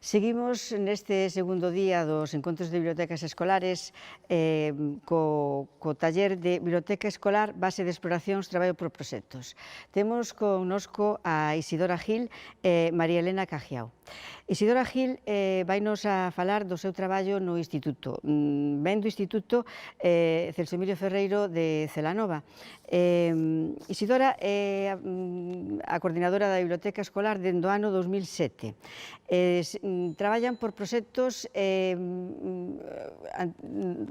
Seguimos neste segundo día dos encontros de bibliotecas escolares co taller de Biblioteca Escolar Base de Exploracións Traballo por Proxectos. Temos connosco a Isidora Gil e María Elena Cajiao. Isidora Gil vainos a falar do seu traballo no Instituto. Ven do Instituto Celso Emilio Ferreiro de Celanova. Isidora é a coordinadora da Biblioteca Escolar dende o ano 2007. Traballan por proxectos,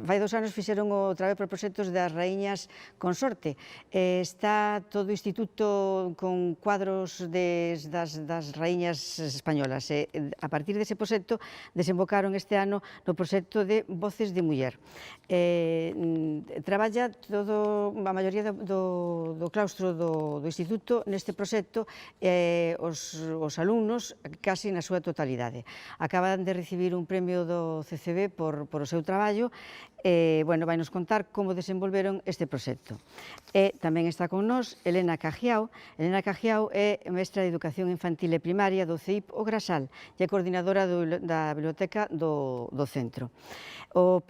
fai 2 anos fixeron o traballo por proxectos das raíñas consorte. Está todo o instituto con cuadros das raíñas españolas. A partir dese proxecto desembocaron este ano no proxecto de Voces de Muller. Traballa a maioría do claustro do instituto neste proxecto, os alumnos casi na súa totalidade. Acaban de recibir un premio do CCB por o seu traballo e, bueno, vai nos contar como desenvolveron este proxecto. Tamén está con nós Elena Cajiao. Elena Cajiao é mestra de Educación Infantil e Primaria do CEIP O Grasal e é coordinadora da biblioteca do centro. O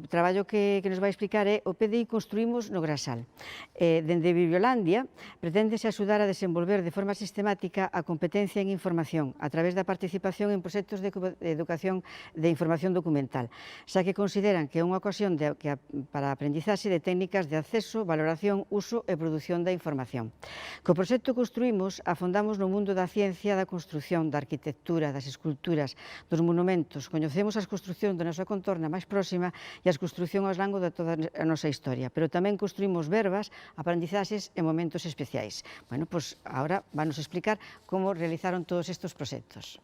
traballo que nos vai explicar é o PDI Construímos no Grasal. Dende Bibliolandia preténdese axudar a desenvolver de forma sistemática a competencia en información a través da participación en proxectos de educación de información documental, xa que consideran que é unha ocasión para a aprendizaxe de técnicas de acceso, valoración, uso e produción da información. Co proxecto Construímos afondamos no mundo da ciencia, da construción, da arquitectura, das esculturas, dos monumentos, coñecemos as construcións da nosa contorna máis próxima e as construcións ao longo de toda a nosa historia, pero tamén construímos verbas, aprendizaxes e momentos especiais. Bueno, pois agora vanos explicar como realizaron todos estes proxectos.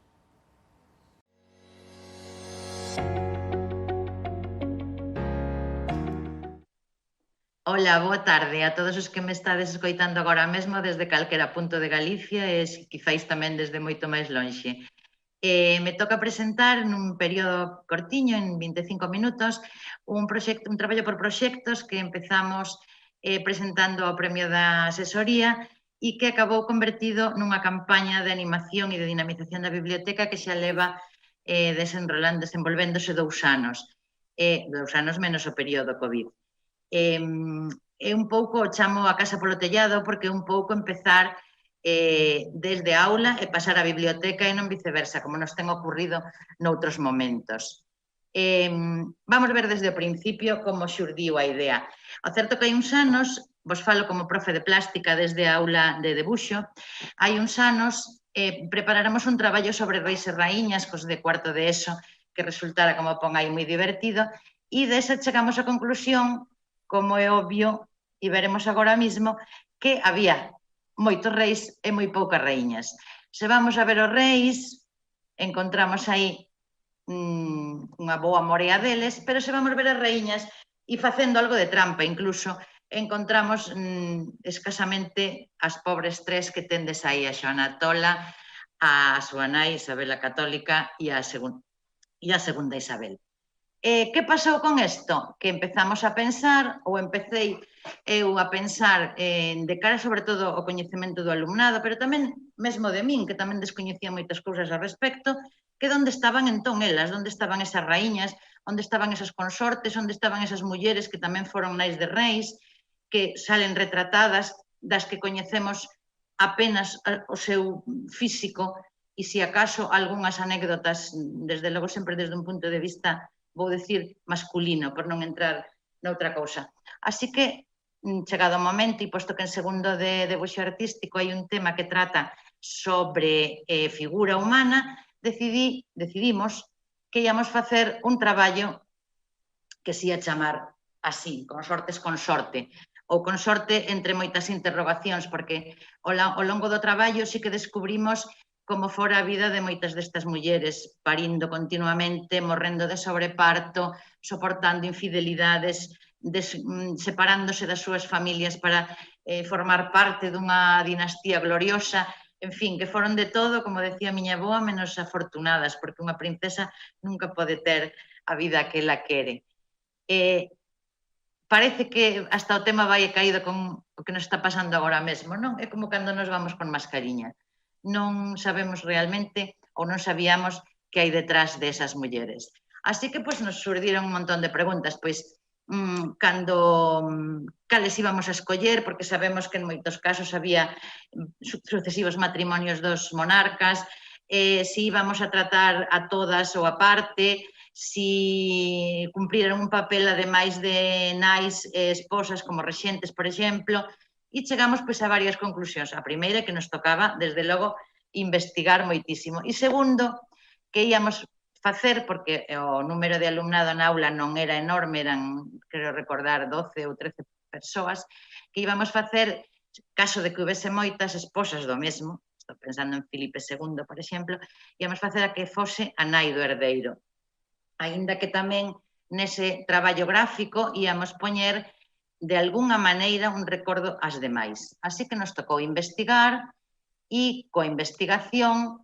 Ola, boa tarde a todos os que me estades escoitando agora mesmo desde calquera punto de Galicia e quizáis tamén desde moito máis lonxe. Me toca presentar nun período cortiño, en 25 minutos, un traballo por proxectos que empezamos presentando ao premio da asesoría e que acabou convertido nunha campaña de animación e de dinamización da biblioteca que xa leva desenvolvéndose 2 anos. 2 anos menos o período COVID. É un pouco, chamo a casa polo tellado, porque é un pouco empezar desde a aula e pasar á biblioteca e non viceversa, como nos ten ocurrido noutros momentos. Vamos ver desde o principio como xurdiu a idea. O certo que hai uns anos, vos falo como profe de plástica desde a aula de debuxo, hai uns anos preparáramos un traballo sobre reis e raíñas, cos de cuarto de ESO, que resultara, como pon aí, moi divertido, e desa chegamos á conclusión, como é obvio, e veremos agora mesmo, que había moitos reis e moi poucas raíñas. Se vamos a ver os reis, encontramos aí unha boa morea deles, pero se vamos ver as raíñas, e facendo algo de trampa incluso, encontramos escasamente as pobres 3 que tendes aí, a Xoana Tola, a súa nai Isabel a Católica e a segunda Isabel. Que pasou con isto? Que empezamos a pensar, ou empecei eu a pensar de cara sobre todo ao coñecemento do alumnado, pero tamén mesmo de min, que tamén descoñecía moitas cousas ao respecto, que onde estaban entón elas, onde estaban esas raíñas, onde estaban esas consortes, onde estaban esas mulleres que tamén foron nais de reis, que salen retratadas, das que coñecemos apenas o seu físico e, se acaso, algunhas anécdotas, desde logo sempre desde un punto de vista, vou dicir, masculino, por non entrar noutra cousa. Así que, chegado o momento, e posto que en segundo de debuxo artístico hai un tema que trata sobre figura humana, decidimos que íamos facer un traballo que se ia chamar así, Consortes con sorte, ou con sorte entre moitas interrogacións, porque ao longo do traballo sí que descubrimos como fora a vida de moitas destas mulleres, parindo continuamente, morrendo de sobreparto, soportando infidelidades, separándose das súas familias para formar parte dunha dinastía gloriosa, en fin, que foron de todo, como decía a miña avoa, menos afortunadas, porque unha princesa nunca pode ter a vida que ela quere. Parece que hasta o tema vai caído con o que nos está pasando agora mesmo, non? É como cando nos vamos con mascariña. non sabemos realmente ou non sabíamos que hai detrás desas mulleres. Así que, pois, nos surdiron un montón de preguntas, pois, cales íbamos a escoller, porque sabemos que en moitos casos había sucesivos matrimonios dos monarcas, si íbamos a tratar a todas ou a parte, si cumpriran un papel ademais de nais e esposas como rexentes, por exemplo, e chegamos pois, a varias conclusións. A primeira que nos tocaba, desde logo, investigar moitísimo. E segundo, que íamos facer, porque o número de alumnado na aula non era enorme, eran, quero recordar, 12 ou 13 persoas, que íbamos facer, caso de que houvese moitas esposas do mesmo, estou pensando en Filipe II, por exemplo, íamos facer a que fose a nai do herdeiro. Aínda que tamén nese traballo gráfico íamos poñer de algunha maneira un recordo ás demais. Así que nos tocou investigar e coa investigación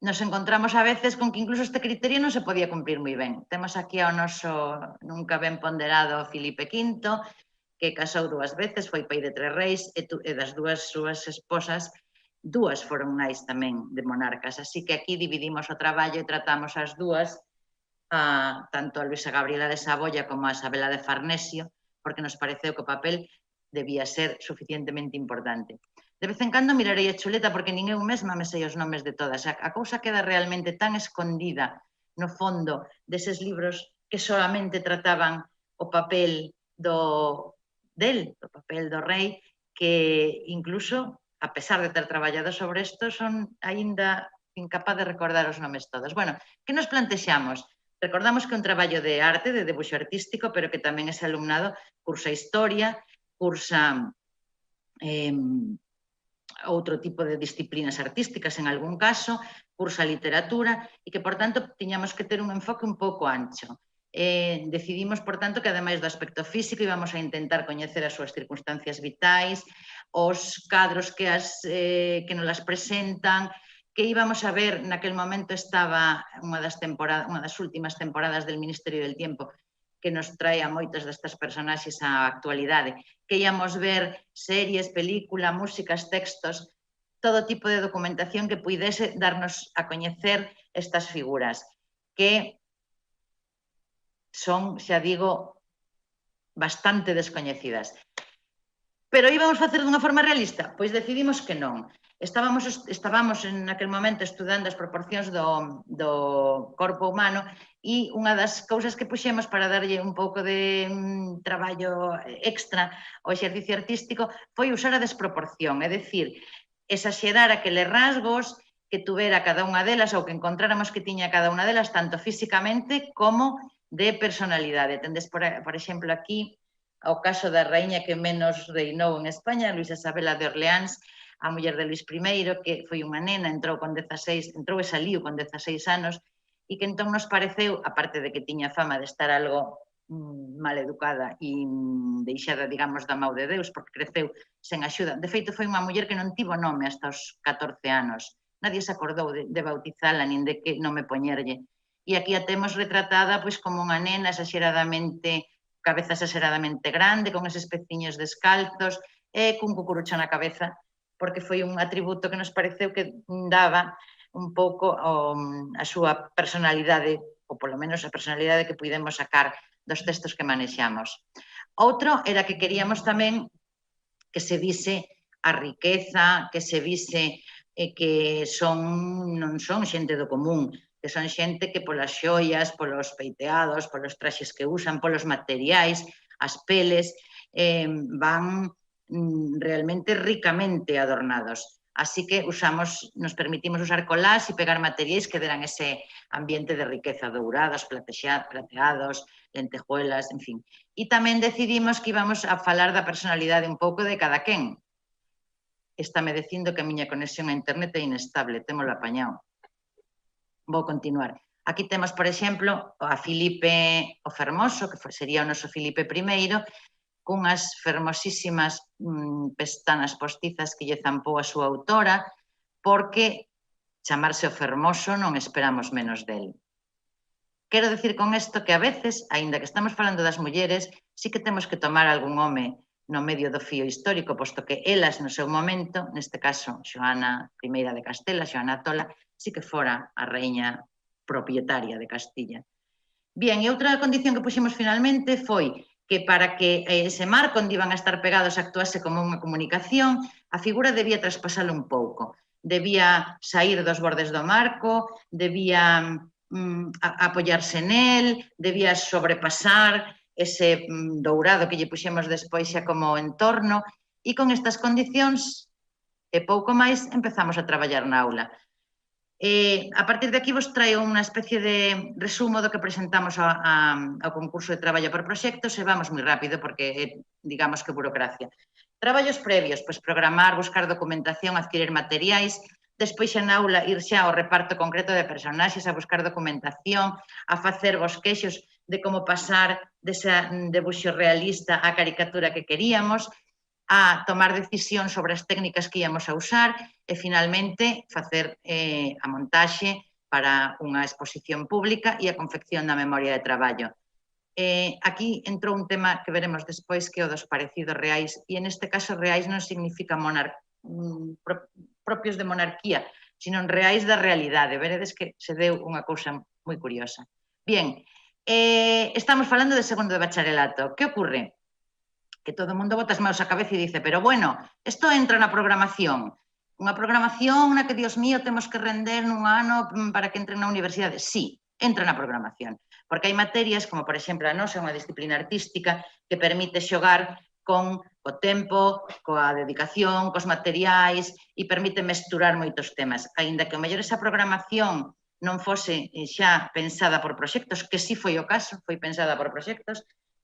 nos encontramos a veces con que incluso este criterio non se podía cumprir moi ben. Temos aquí ao noso nunca ben ponderado Filipe V, que casou 2 veces, foi pai de 3 reis e das 2 súas esposas, 2 foron nais tamén de monarcas. Así que aquí dividimos o traballo e tratamos as 2, tanto a Luisa Gabriela de Saboya como a Isabela de Farnesio, porque nos pareceu que o papel debía ser suficientemente importante. De vez en cando mirarei a chuleta porque nin eu mesma me sei os nomes de todas. A cousa queda realmente tan escondida no fondo deses libros que solamente trataban o papel do papel do rei, que incluso, a pesar de ter traballado sobre isto, son aínda incapaz de recordar os nomes todos. Bueno, que nos plantexamos? Recordamos que é un traballo de arte, de debuxo artístico, pero que tamén ese alumnado cursa historia, cursa outro tipo de disciplinas artísticas en algún caso, cursa literatura e que, por tanto, tiñamos que ter un enfoque un pouco ancho. Decidimos, por tanto, que ademais do aspecto físico íbamos a intentar coñecer as súas circunstancias vitais, os cadros que nos las presentan, que íbamos a ver, naquel momento estaba unha das últimas temporadas del Ministerio del Tiempo, que nos trae a moitas destas personaxes á actualidade, que íamos ver series, película, músicas, textos, todo tipo de documentación que puidese darnos a coñecer estas figuras, que son, xa digo, bastante descoñecidas. Pero íbamos facer dunha forma realista? Pois decidimos que non. Estábamos en aquel momento estudando as proporcións do corpo humano e unha das cousas que puxemos para darlle un pouco de traballo extra ao exercicio artístico foi usar a desproporción, é dicir, exaxerar aqueles rasgos que tuvera cada unha delas ou que encontráramos que tiña cada unha delas, tanto físicamente como de personalidade. Tendes, por exemplo, aquí o caso da raíña que menos reinou en España, Luisa Isabela de Orleáns, a muller de Luís I, que foi unha nena, entrou e saliu con 16 anos, e que entón nos pareceu, aparte de que tiña fama de estar algo mal educada e deixada, digamos, da mau de Deus, porque creceu sen axuda. De feito, foi unha muller que non tivo nome hasta os 14 anos. Nadie se acordou de bautizala, nin de que nome poñerlle. E aquí a temos retratada pois como unha nena cabeza exageradamente grande, con eses peciños descalzos e cun cucurucho na cabeza, porque foi un atributo que nos pareceu que daba un pouco a súa personalidade, ou polo menos a personalidade que pudemos sacar dos textos que manexamos. Outro era que queríamos tamén que se vise a riqueza, que se vise que non son xente do común, que son xente que polas xoias, polos peiteados, polos traxes que usan, polos materiais, as peles, van realmente ricamente adornados. Así que nos permitimos usar colás e pegar materiais que deran ese ambiente de riqueza, dourados, plateados, lentejuelas, en fin. E tamén decidimos que íbamos a falar da personalidade un pouco de cada quen. Estáme dicindo que a miña conexión a internet é inestable, témolo apañado. Vou continuar. Aquí temos, por exemplo, a Filipe o Fermoso, que sería o noso Filipe I, cunhas fermosísimas pestanas postizas que lle zampou a súa autora, porque chamarse o Fermoso non esperamos menos del. Quero dicir con isto que a veces, aínda que estamos falando das mulleres, sí que temos que tomar algún home no medio do fío histórico, posto que elas no seu momento, neste caso Xoana I de Castela, Xoana Tola, sí que fora a raíña propietaria de Castilla. Bien, e outra condición que puxemos finalmente foi que para que ese marco onde iban a estar pegados actuase como unha comunicación, a figura debía traspasalo un pouco, debía sair dos bordes do marco, debía apoiarse nel, debía sobrepasar ese dourado que lle puxemos despois xa como entorno, e con estas condicións e pouco máis empezamos a traballar na aula. A partir de aquí vos traio unha especie de resumo do que presentamos ao concurso de traballo por proxectos e vamos moi rápido porque digamos que burocracia. Traballos previos, pois programar, buscar documentación, adquirir materiais, despois xa na aula ir xa ao reparto concreto de personaxes, a buscar documentación, a facer bosquexos de como pasar dese debuxo realista á caricatura que queríamos, a tomar decisión sobre as técnicas que íamos a usar e, finalmente, facer a montaxe para unha exposición pública e a confección da memoria de traballo. Aquí entrou un tema que veremos despois que é o dos parecidos reais e, neste caso, reais non significa propios de monarquía, sino reais da realidade. Veredes que se deu unha cousa moi curiosa. Bien, estamos falando de segundo de bacharelato. Que ocorre? Que todo o mundo bota as manos á cabeza e dice, pero bueno, isto entra na programación. Unha programación na que, Dios mío, temos que render nun ano para que entren na universidade. Sí, entra na programación. Porque hai materias, como por exemplo a nosa, unha disciplina artística, que permite xogar con o tempo, coa dedicación, cos materiais e permite mesturar moitos temas. Aínda que o mellor esa programación non fose xa pensada por proxectos, que sí foi o caso, foi pensada por proxectos,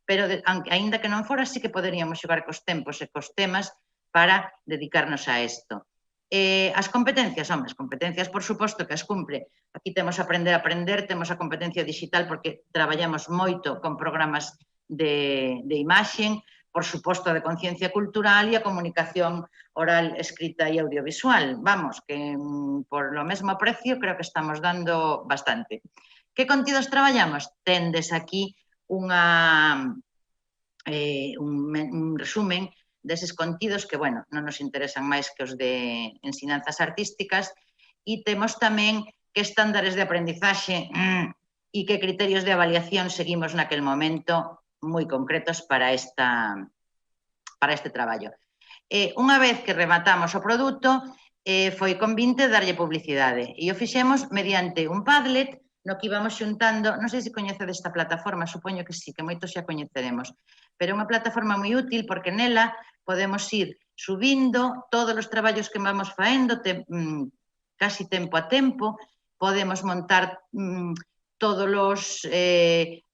pero aínda que non fora, sí que poderíamos xogar cos tempos e cos temas para dedicarnos a isto. As competencias, as competencias, por suposto, que as cumpre. Aquí temos aprender a aprender, temos a competencia digital porque traballamos moito con programas de imaxen, por suposto, de conciencia cultural e a comunicación oral, escrita e audiovisual. Vamos, que por lo mesmo precio creo que estamos dando bastante. Que contidos traballamos? Tendes aquí un resumen deses contidos que, bueno, non nos interesan máis que os de ensinanzas artísticas e temos tamén que estándares de aprendizaxe e que criterios de avaliación seguimos naquel momento moi concretos para este traballo. Unha vez que rematamos o produto, foi convinte darlle publicidade e o fixemos mediante un Padlet no que íbamos xuntando, non sei se coñecedes esta plataforma, supoño que sí, que moitos xa coñeceremos, pero é unha plataforma moi útil porque nela podemos ir subindo todos os traballos que vamos faendo casi tempo a tempo, podemos montar todos os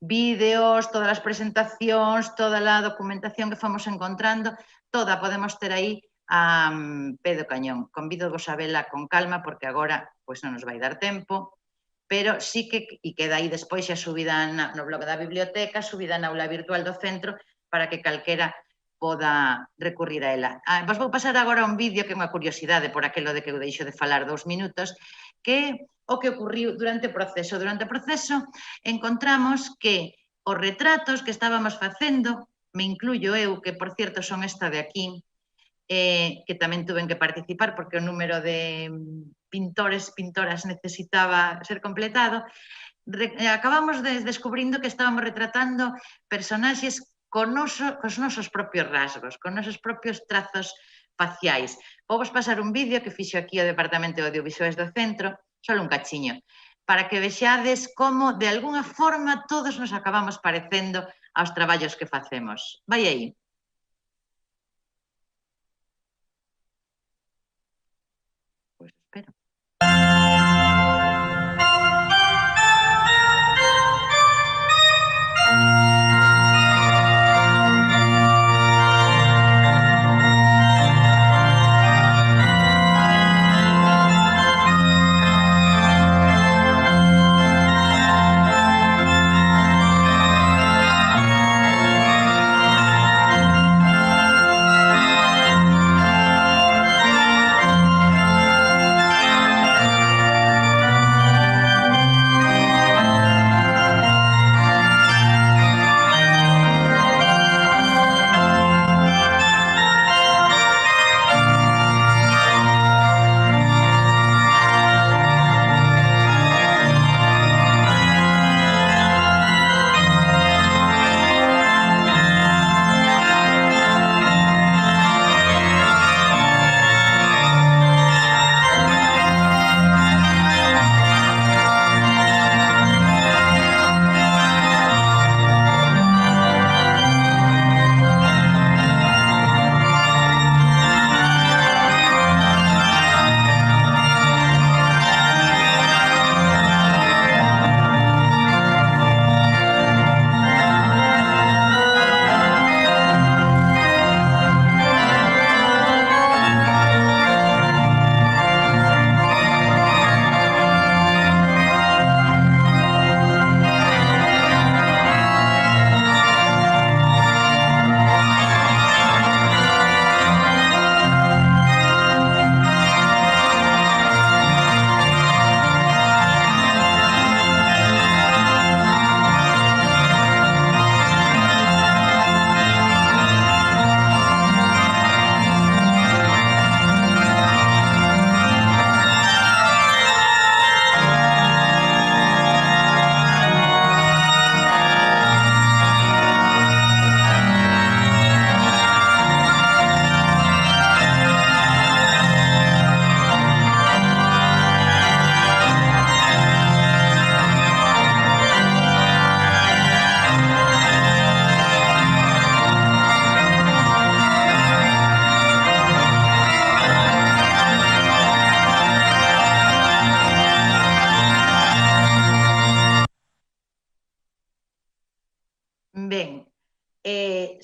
vídeos, todas as presentacións, toda a documentación que fomos encontrando, toda podemos ter aí a pé do cañón. Convido-vos a vela con calma porque agora non nos vai dar tempo, pero sí que, e queda aí despois xa subida no blog da biblioteca, subida na aula virtual do centro, para que calquera poda recurrir a ela. Vos vou pasar agora un vídeo que é unha curiosidade por aquilo de que eu deixo de falar 2 minutos, que o que ocurriu durante o proceso. Durante o proceso encontramos que os retratos que estábamos facendo, me incluyo eu, que por cierto son esta de aquí, que tamén tuven que participar porque o número de pintores, pintoras necesitaba ser completado, acabamos descubrindo que estábamos retratando personaxes cos nosos propios rasgos, con nosos propios trazos faciais. Vou vos pasar un vídeo que fixo aquí o Departamento de Audiovisuais do Centro, só un cachiño, para que vexades como, de alguna forma, todos nos acabamos parecendo aos traballos que facemos. Vai aí. Pois espero.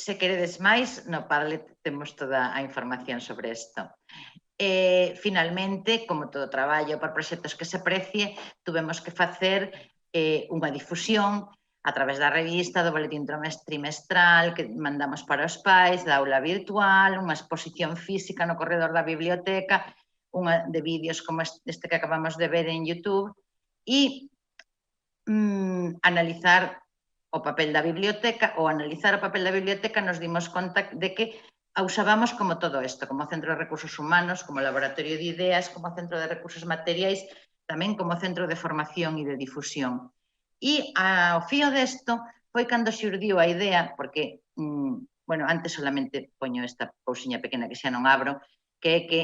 se queredes máis, no Padlet temos toda a información sobre isto. Finalmente, como todo traballo por proxectos que se precie, tuvemos que facer unha difusión a través da revista, do boletín trimestral que mandamos para os pais, da aula virtual, unha exposición física no corredor da biblioteca, unha de vídeos como este que acabamos de ver en YouTube, e analizar o papel da biblioteca, ou analizar o papel da biblioteca nos dimos conta de que a usábamos como todo isto, como centro de recursos humanos, como laboratorio de ideas, como centro de recursos materiais, tamén como centro de formación e de difusión. E ao fío desto foi cando xurdiu a idea, porque, bueno, antes solamente poño esta cousiña pequena que xa non abro, que é que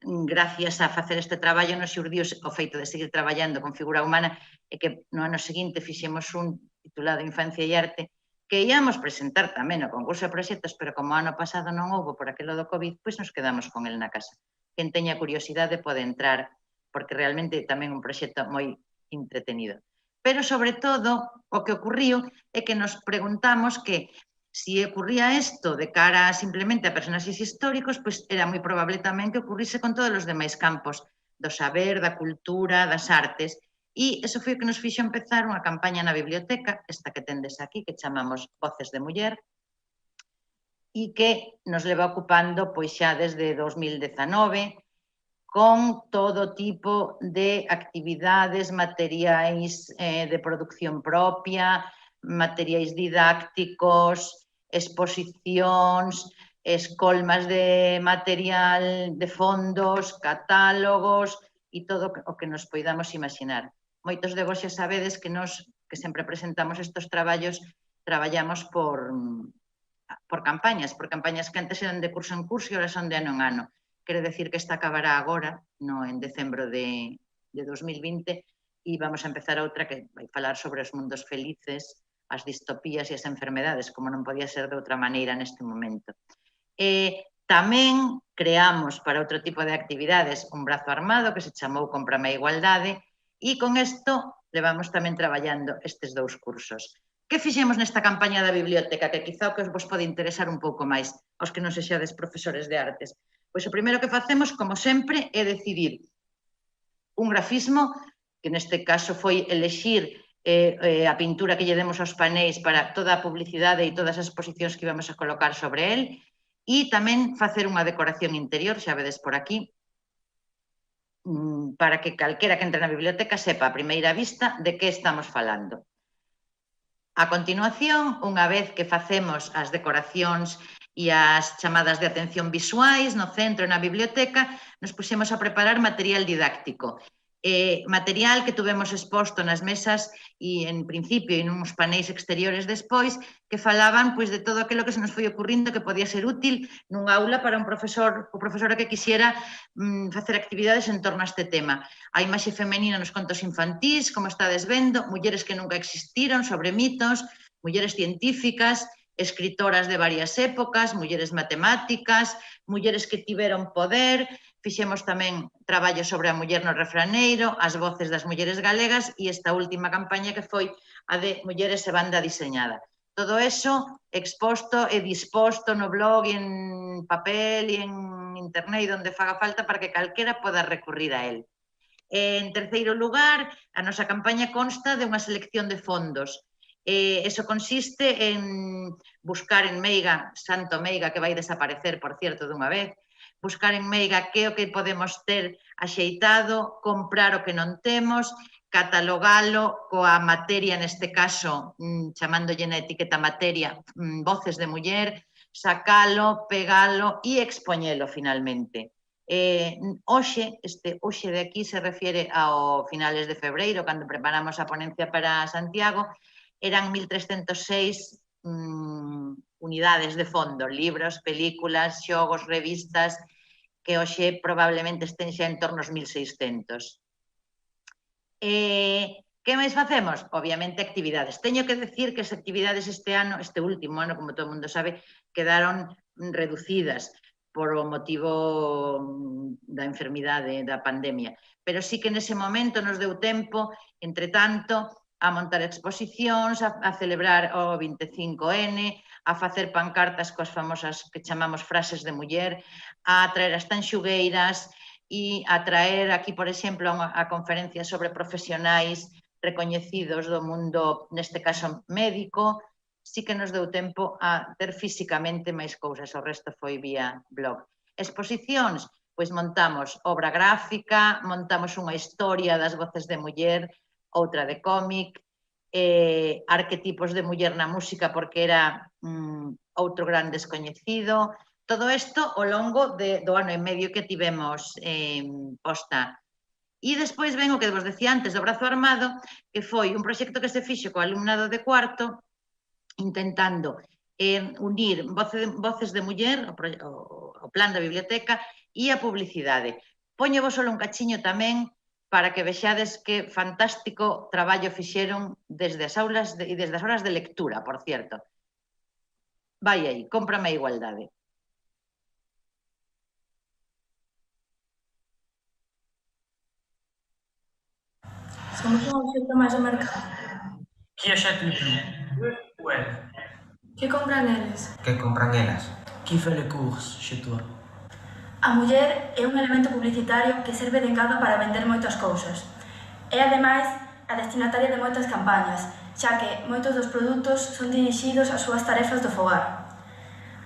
gracias a facer este traballo nos xurdiu o feito de seguir traballando con figura humana e que no ano seguinte fixemos un titulado Infancia e Arte que íamos presentar tamén no concurso de proxectos, pero como ano pasado non houbo por aquilo do COVID, pois nos quedamos con el na casa. Quen teña curiosidade pode entrar, porque realmente tamén un proxecto moi entretenido. Pero, sobre todo, o que ocurriu é que nos preguntamos que si ocurría isto de cara simplemente a personaxes históricos, pois era moi probable tamén que ocurrise con todos os demais campos do saber, da cultura, das artes. E iso foi o que nos fixo empezar unha campaña na biblioteca, esta que tendes aquí, que chamamos Voces de Muller, e que nos leva ocupando pois xa desde 2019, con todo tipo de actividades, materiais de producción propia, materiais didácticos, exposicións, escolmas de material de fondos, catálogos e todo o que nos poidamos imaginar. Moitos de vos xa sabedes que nos, que sempre presentamos estes traballos, traballamos por campañas que antes eran de curso en curso e agora son de ano en ano. Quere decir que esta acabará agora, en decembro de 2020, e vamos a empezar outra que vai falar sobre os mundos felices, as distopías e as enfermedades, como non podía ser de outra maneira neste momento. Tamén creamos para outro tipo de actividades un brazo armado que se chamou Cómprame a Igualdade, e con isto levamos tamén traballando estes dous cursos. Que fixemos nesta campaña da biblioteca, que quizá o que vos pode interesar un pouco máis aos que non sexades profesores de artes? Pois o primeiro que facemos, como sempre, é decidir un grafismo, que neste caso foi elexir a pintura que lle demos aos panéis para toda a publicidade e todas as exposicións que íbamos a colocar sobre el, e tamén facer unha decoración interior, xa vedes por aquí, para que calquera que entre na biblioteca sepa a primeira vista de que estamos falando. A continuación, unha vez que facemos as decoracións e as chamadas de atención visuais no centro e na biblioteca, nos puxemos a preparar material didáctico. Material que tuvemos exposto nas mesas e, en principio, en uns panéis exteriores despois, que falaban de todo aquilo que se nos foi ocurrindo que podía ser útil nun aula para un profesor ou profesora que quixera facer actividades en torno a este tema. A imaxe femenina nos contos infantís, como estades vendo, mulleres que nunca existiron, sobre mitos, mulleres científicas, escritoras de varias épocas, mulleres matemáticas, mulleres que tiveron poder. Fixemos tamén traballo sobre a muller no refraneiro, as voces das mulleres galegas e esta última campaña que foi a de mulleres e banda diseñada. Todo eso exposto e disposto no blog, en papel e en internet, onde faga falta para que calquera poda recurrir a él. En terceiro lugar, a nosa campaña consta de unha selección de fondos. Eso consiste en buscar en Meiga, Santo Meiga, que vai desaparecer, por cierto, dunha vez, buscar en Meiga que é o que podemos ter axeitado, comprar o que non temos, catalogalo coa materia, neste caso, chamándolle na etiqueta materia, voces de muller, sacalo, pegalo e expoñelo finalmente. Hoxe de aquí se refiere ao finales de febreiro, cando preparamos a ponencia para Santiago, eran 1.306 unidades de fondo, libros, películas, xogos, revistas, que hoxe probablemente estén xa en torno aos 1.600. Que máis facemos? Obviamente actividades. Teño que decir que as actividades este último ano, como todo o mundo sabe, quedaron reducidas por o motivo da enfermidade, da pandemia. Pero sí que nese momento nos deu tempo, entre tanto, a montar exposicións, a celebrar o 25N, a facer pancartas coas famosas que chamamos frases de muller, a traer as tanxugueiras e a traer aquí, por exemplo, a conferencia sobre profesionais recoñecidos do mundo, neste caso médico. Sí que nos deu tempo a ter físicamente máis cousas, o resto foi vía blog. Exposicións, pois montamos obra gráfica, montamos unha historia das voces de muller, outra de cómic, arquetipos de muller na música porque era outro gran descoñecido. Todo isto ao longo do ano e medio que tivemos posta. E despois ven o que vos decía antes do brazo armado, que foi un proxecto que se fixo co alumnado de cuarto, intentando unir voces de muller, o plan da biblioteca e a publicidade. Poño vos só un cachiño tamén para que vexades que fantástico traballo fixeron desde as aulas e desde as horas de lectura, por cierto. Vai aí, cómprame a igualdade. Somos un obxecto máis do mercado. Qui achète le plus? Ou elle? Que compran eles? Que compran elas? Qui fait les courses chez toi? A muller é un elemento publicitario que serve de engado para vender moitas cousas. É, ademais, a destinataria de moitas campañas, xa que moitos dos produtos son dirixidos ás súas tarefas do fogar.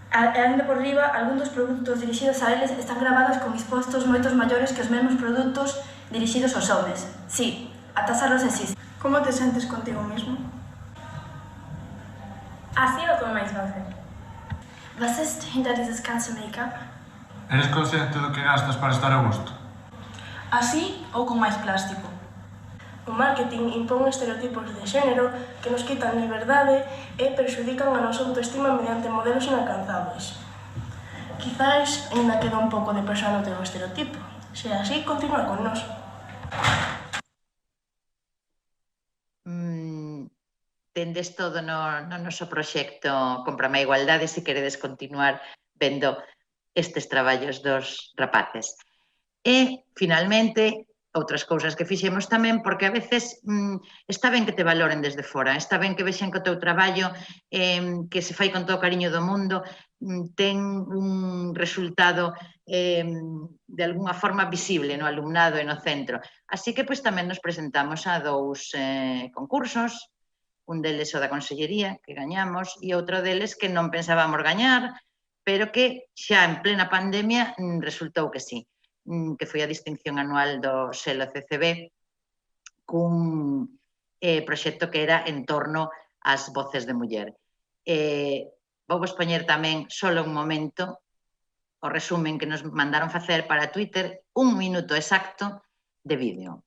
E, ainda por riba, algún dos produtos dirixidos a eles están gravados con impostos moitos maiores que os mesmos produtos dirixidos aos homes. Sí, a tasaros existe. Como te sentes contigo mesmo? Así ou con máis doce? Was ist hinter dieses ganze Make-up? Eres consciente do que gastas para estar a gusto? Así ou con máis plástico? O marketing impón estereotipos de xénero que nos quitan liberdade e perxudican a nosa autoestima mediante modelos inalcanzables. Quizás ainda queda un pouco de persoa no teu estereotipo. Se así, continúa con nós. Tendes todo no noso proxecto Cómprame a igualdade se queredes continuar vendo estes traballos dos rapaces. E, finalmente, outras cousas que fixemos tamén, porque a veces está ben que te valoren desde fora, está ben que vexen que o teu traballo, que se fai con todo o cariño do mundo, ten un resultado de alguna forma visible no alumnado e no centro. Así que pois tamén nos presentamos a 2 concursos, un deles o da Consellería, que gañamos, e outro deles que non pensábamos gañar, pero que xa en plena pandemia resultou que sí, que foi a distinción anual do selo CCB cun proxecto que era en torno ás voces de muller. Vou vos poñer tamén solo un momento o resumen que nos mandaron facer para Twitter, 1 minuto exacto de vídeo.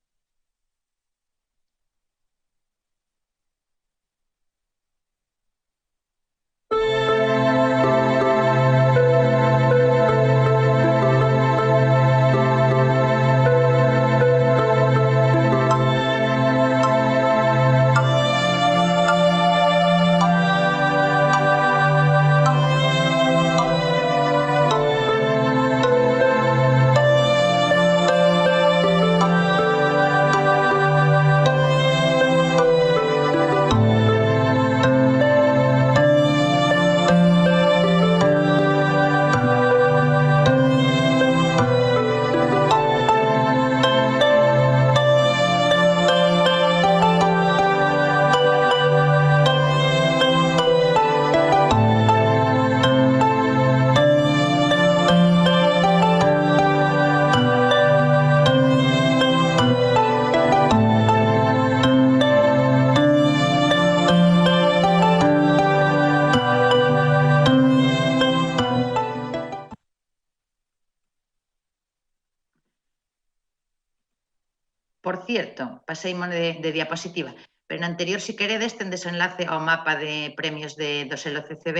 Por cierto, paseimo de diapositiva, pero na anterior, se queredes, tendes enlace ao mapa de premios do selo CCB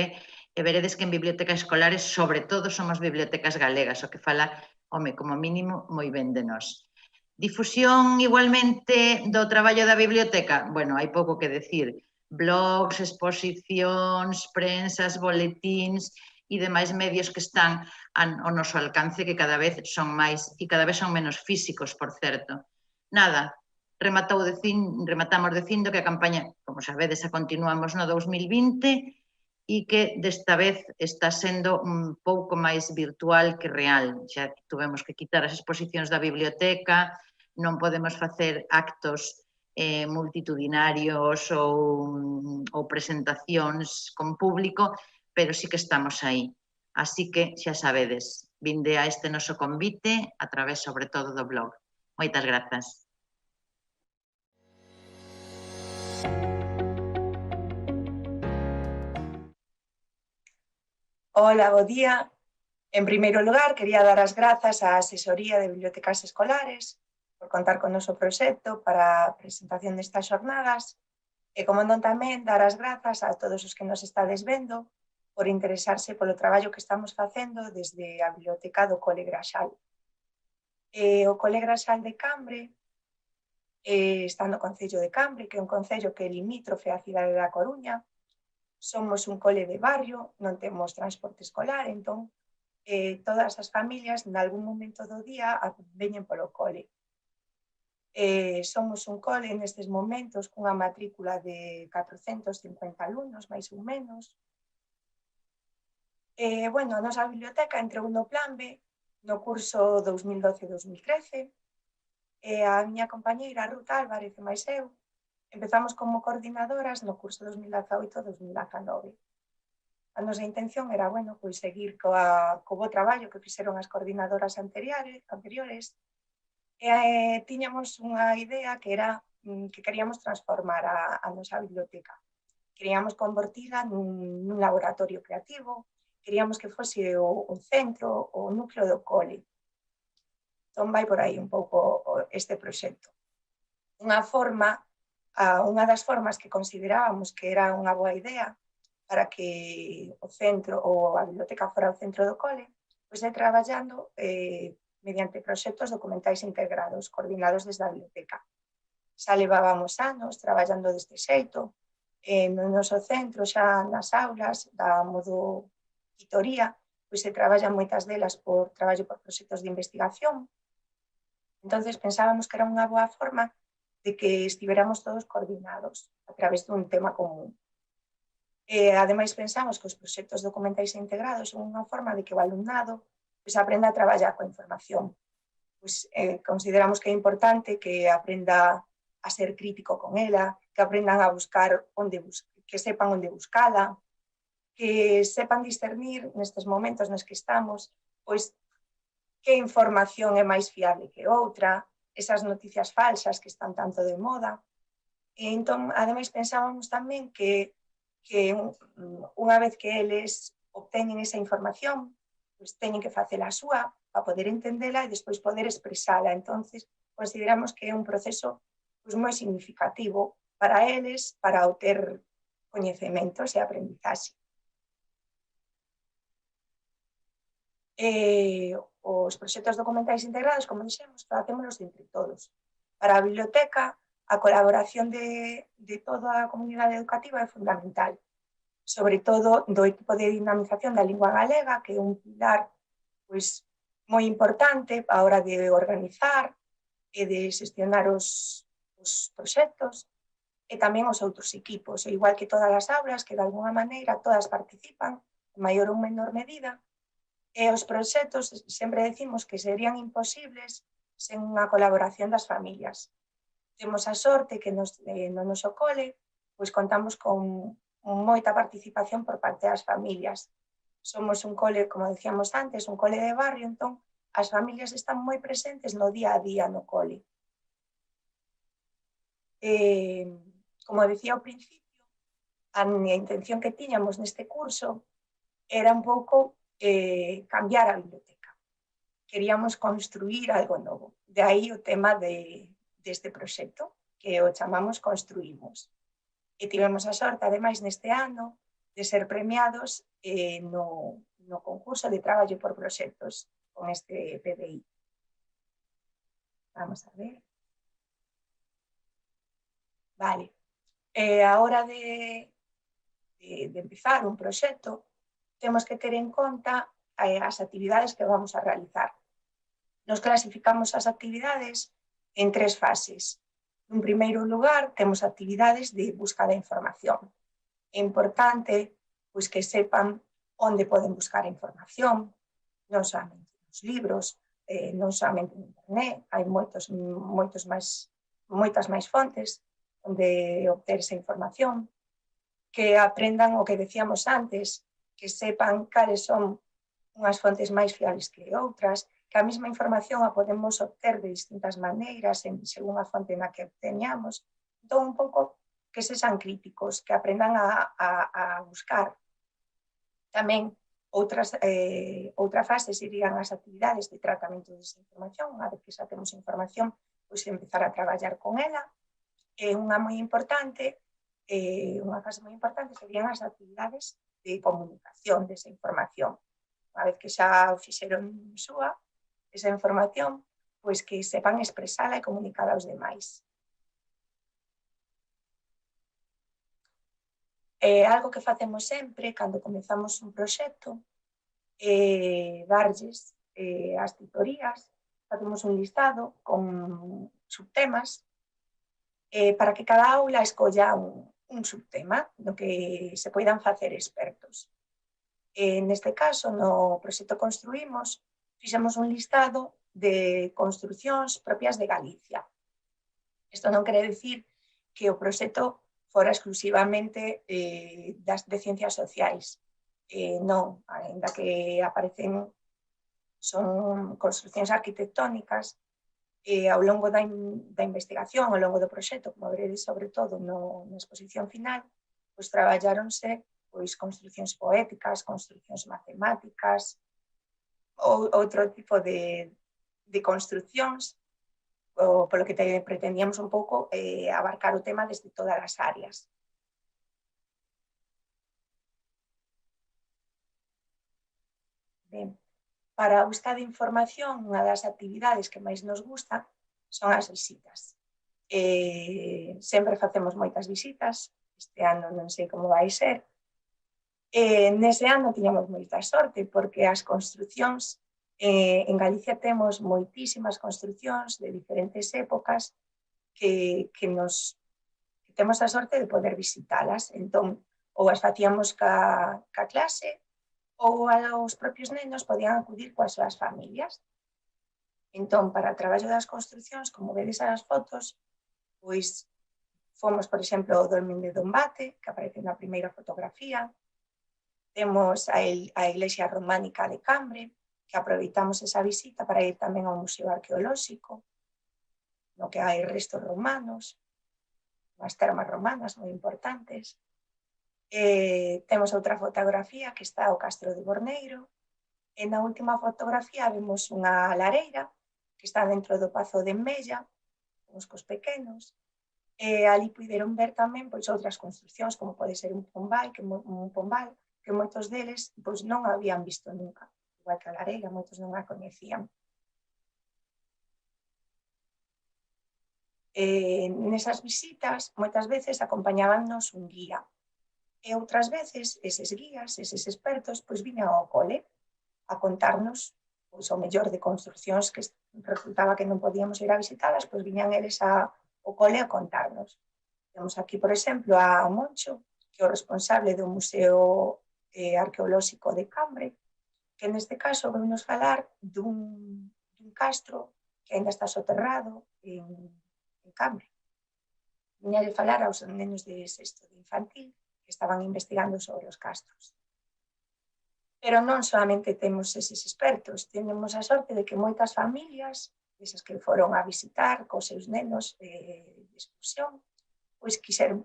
e veredes que en bibliotecas escolares, sobre todo, somos bibliotecas galegas, o que fala, home, como mínimo, moi ben de nós. Difusión, igualmente, do traballo da biblioteca? Bueno, hai pouco que decir. Blogs, exposicións, prensas, boletíns e demais medios que están ao noso alcance, que cada vez son máis e cada vez son menos físicos, por certo. Nada, rematamos dicindo que a campaña, como sabedes, a continuamos no 2020 e que desta vez está sendo un pouco máis virtual que real. Xa tuvemos que quitar as exposicións da biblioteca, non podemos facer actos multitudinarios ou presentacións con público, pero sí que estamos aí. Así que xa sabedes, vinde a este noso convite a través sobre todo do blog. Moitas grazas. Hola, bo día. En primeiro lugar, quería dar as grazas á Asesoría de Bibliotecas Escolares por contar con o noso proxecto para a presentación destas xornadas e, como non tamén, dar as grazas a todos os que nos estades vendo por interesarse polo traballo que estamos facendo desde a Biblioteca do Cole Graxal. O Cole Graxal de Cambre está no Concello de Cambre, que é un concello que é limítrofe á cidade da Coruña. Somos un cole de barrio, non temos transporte escolar, entón todas as familias nalgún momento do día veñen polo cole. Somos un cole nestes momentos cunha matrícula de 450 alumnos, máis ou menos. Bueno, a nosa biblioteca entrou no Plan B no curso 2012-2013 e a miña compañeira Ruth Álvarez e máis eu empezamos como coordinadoras no curso 2018-2019. A nosa intención era, bueno, pois seguir co bo traballo que fixeron as coordinadoras anteriores e tiñamos unha idea que era que queríamos transformar a nosa biblioteca. Queríamos convertila nun laboratorio creativo, queríamos que fose o centro, o núcleo do cole. Entón vai por aí un pouco este proxecto. Unha das formas que considerábamos que era unha boa idea para que o centro ou a biblioteca fora o centro do cole, pois é traballando mediante proxectos documentais integrados, coordinados desde a biblioteca. Xa levábamos anos traballando deste xeito, no noso centro, xa nas aulas, da modo tutoría, pois se traballan moitas delas por traballo por proxectos de investigación. Entonces pensábamos que era unha boa forma de que estiveramos todos coordinados a través dun tema común. Ademais, pensamos que os proxectos documentais integrados son unha forma de que o alumnado aprenda a traballar coa información. Consideramos que é importante que aprenda a ser crítico con ela, que aprendan a buscar que sepan onde buscala, que sepan discernir nestes momentos nos que estamos, pois que información é máis fiable que outra, esas noticias falsas que están tanto de moda. E entón, ademais, pensábamos tamén que unha vez que eles obteñen esa información, pois teñen que facela a súa para poder entendela e despois poder expresala. Entonces, consideramos que é un proceso moi significativo para eles, para obter coñecementos e aprendizaxe. Os proxectos documentais integrados, como dixemos, facémonos entre todos. Para a biblioteca, a colaboración de toda a comunidade educativa é fundamental, sobre todo do equipo de dinamización da lingua galega, que é un pilar moi importante a hora de organizar e de xestionar os proxectos, e tamén os outros equipos, igual que todas as aulas, que de alguna maneira todas participan, en maior ou menor medida. E os proxectos sempre decimos que serían imposibles sen unha colaboración das familias. Temos a sorte que no noso cole contamos con moita participación por parte das familias. Somos un cole, como decíamos antes, un cole de barrio, entón as familias están moi presentes no día a día no cole. Como decía ao principio, a miña intención que tiñamos neste curso era un pouco cambiar a biblioteca. Queríamos construir algo novo. De aí o tema deste proxecto, que o chamamos Construímos. E tivemos a sorte, ademais, neste ano, de ser premiados no concurso de traballo por proxectos con este PDI. Vamos a ver. Vale. A hora de empezar un proxecto, temos que ter en conta as actividades que vamos a realizar. Nos clasificamos as actividades en 3 fases. En primeiro lugar, temos actividades de busca de información. É importante pois que sepan onde poden buscar a información, non solamente nos libros, non solamente en internet, hai moitas máis fontes onde obter esa información, que aprendan o que decíamos antes, que sepan cales son unhas fontes máis fiables que outras, que a mesma información a podemos obter de distintas maneiras según a fonte na que obteñamos. Entón, un pouco que sexan críticos, que aprendan a buscar. Tamén outra fase serían as actividades de tratamento desa información. Unha vez que xa temos información, pois empezar a traballar con ela. Unha fase moi importante serían as actividades de comunicación desa información. Unha vez que xa fixeron súa esa información, pois que sepan expresala e comunicala aos demais. Algo que facemos sempre cando comezamos un proxecto é darlles as tutorías, facemos un listado con subtemas para que cada aula escolla un subtema no que se poidan facer expertos. Neste caso, no proxecto Construímos, fixemos un listado de construcións propias de Galicia. Isto non quere dicir que o proxecto fora exclusivamente de ciencias sociais. Non, ainda que aparecen, son construcións arquitectónicas, ao longo da investigación, ao longo do proxecto, como veredes sobre todo na exposición final, pois traballáronse construcións poéticas, construcións matemáticas, ou outro tipo de construcións, polo que pretendíamos un pouco abarcar o tema desde todas as áreas. Ben, para a busca de información, unha das actividades que máis nos gusta son as visitas. Sempre facemos moitas visitas, este ano non sei como vai ser. Nese ano tiñamos moita sorte, porque as construcións, en Galicia temos moitísimas construcións de diferentes épocas que temos a sorte de poder visitalas. Entón, ou as facíamos ca clase, ou os propios nenos podían acudir coas súas familias. Entón, para o traballo das construcións, como vedes as fotos, pois fomos, por exemplo, ao Dolmen de Dombate, que aparece na primeira fotografía. Temos a Iglesia Románica de Cambre, que aproveitamos esa visita para ir tamén ao Museo Arqueolóxico, no que hai restos romanos, unhas termas romanas moi importantes. Temos outra fotografía que está ao Castro de Borneiro, e na última fotografía vemos unha lareira que está dentro do Pazo de Enmella, uns cos pequenos, e ali puideron ver tamén outras construcións, como pode ser un pombal, que moitos deles non habían visto nunca. Igual que a lareira, moitos non a coñecían. Nesas visitas, moitas veces acompañábanos un guía, e outras veces eses guías, eses expertos, viñan ao cole a contarnos o mellor de construcións que resultaba que non podíamos ir a visitalas, viñan eles ao cole a contarnos. Temos aquí, por exemplo, a Moncho, que é o responsable do Museo Arqueolóxico de Cambre, que neste caso veunos falar dun castro que ainda está soterrado en Cambre. Viña de falar aos nenos de sexto de infantil que estaban investigando sobre os castros. Pero non solamente temos eses expertos, temos a sorte de que moitas familias, esas que foron a visitar cos seus nenos de excursión,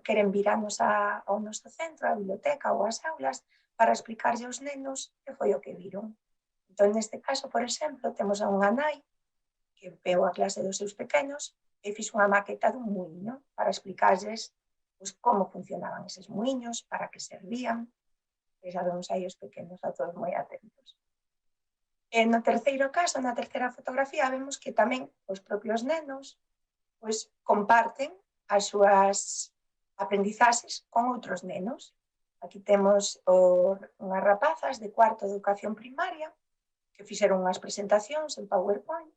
queren virarnos ao noso centro, á biblioteca ou ás aulas, para explicarlle aos nenos que foi o que viron. Entón, neste caso, por exemplo, temos a unha nai que veu a clase dos seus pequenos e fixo unha maqueta dun muiño para explicarlles como funcionaban eses muiños, para que servían, e xa vemos aí os pequenos a todos moi atentos. No terceiro caso, na terceira fotografía, vemos que tamén os propios nenos comparten as súas aprendizaxes con outros nenos. Aquí temos unhas rapazas de cuarto de educación primaria que fixeron unhas presentacións en PowerPoint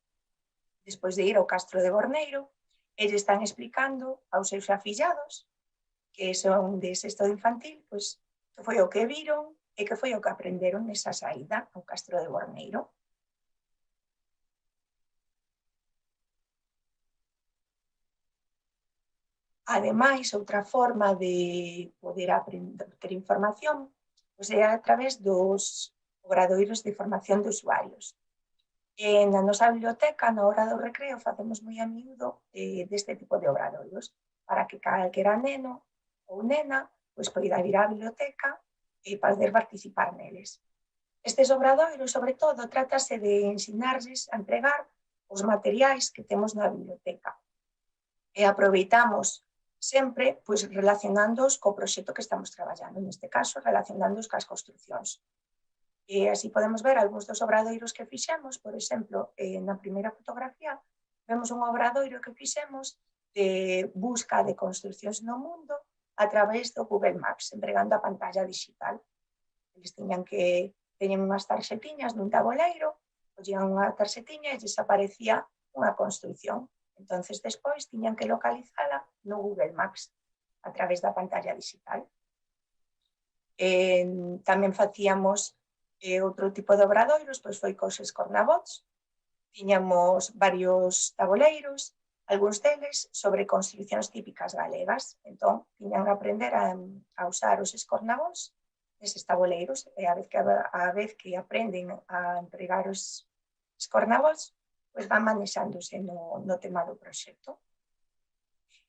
despois de ir ao Castro de Borneiro. Eles están explicando aos seus afillados, que son de sexto de infantil, que foi o que viron e que foi o que aprenderon nesa saída ao Castro de Borneiro. Ademais, outra forma de poder ter información pois é a través dos obradoiros de formación de usuarios. Na nosa biblioteca, na hora do recreo, facemos moi a miúdo deste tipo de obradoiros para que calquera neno ou nena pois poida ir á biblioteca e poder participar neles. Estes obradoiros, sobre todo, trátase de ensinarles a empregar os materiais que temos na biblioteca. E aproveitamos sempre pois, relacionándoos co proxecto que estamos traballando, neste caso, relacionándoos cas construcións. E así podemos ver algúns dos obradoiros que fixemos, por exemplo, na primeira fotografía, vemos un obradoiro que fixemos de busca de construcións no mundo a través do Google Maps, empregando a pantalla digital. Eles teñen unhas tarxetiñas nun tabuleiro, collían unha tarxetiña e lles aparecía unha construción. Entonces, despois, tiñan que localizala no Google Maps a través da pantalla digital. Tamén facíamos outro tipo de obradoiros, pois foi cos escornabots. Tiñamos varios tabuleiros, algúns deles sobre construcións típicas galegas. Entón, tiñan que aprender a usar os escornabots neses tabuleiros, e a vez que aprenden a empregar os escornabots, pois van manexándose no tema do proxecto.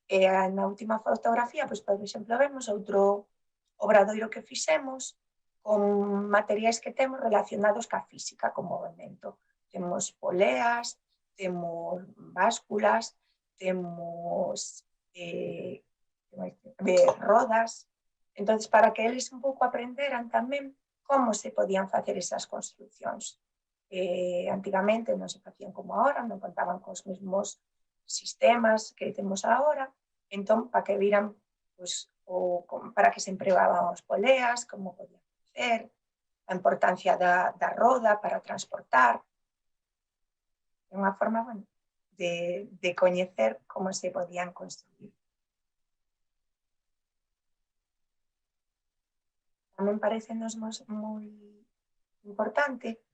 E na última fotografía, pois, por exemplo, vemos outro obradoiro que fixemos con materiais que temos relacionados ca física, con movimento. Temos poleas, temos básculas, temos rodas. Entón, para que eles un pouco aprenderan tamén como se podían facer esas construcións. Antigamente non se facían como agora, non contaban cos mesmos sistemas que temos agora, entón, para que viran, pois, para que se empregaban as poleas, como podían facer, a importancia da roda para transportar. É unha forma, bueno, de coñecer como se podían construir. Tamén parecenos moi importante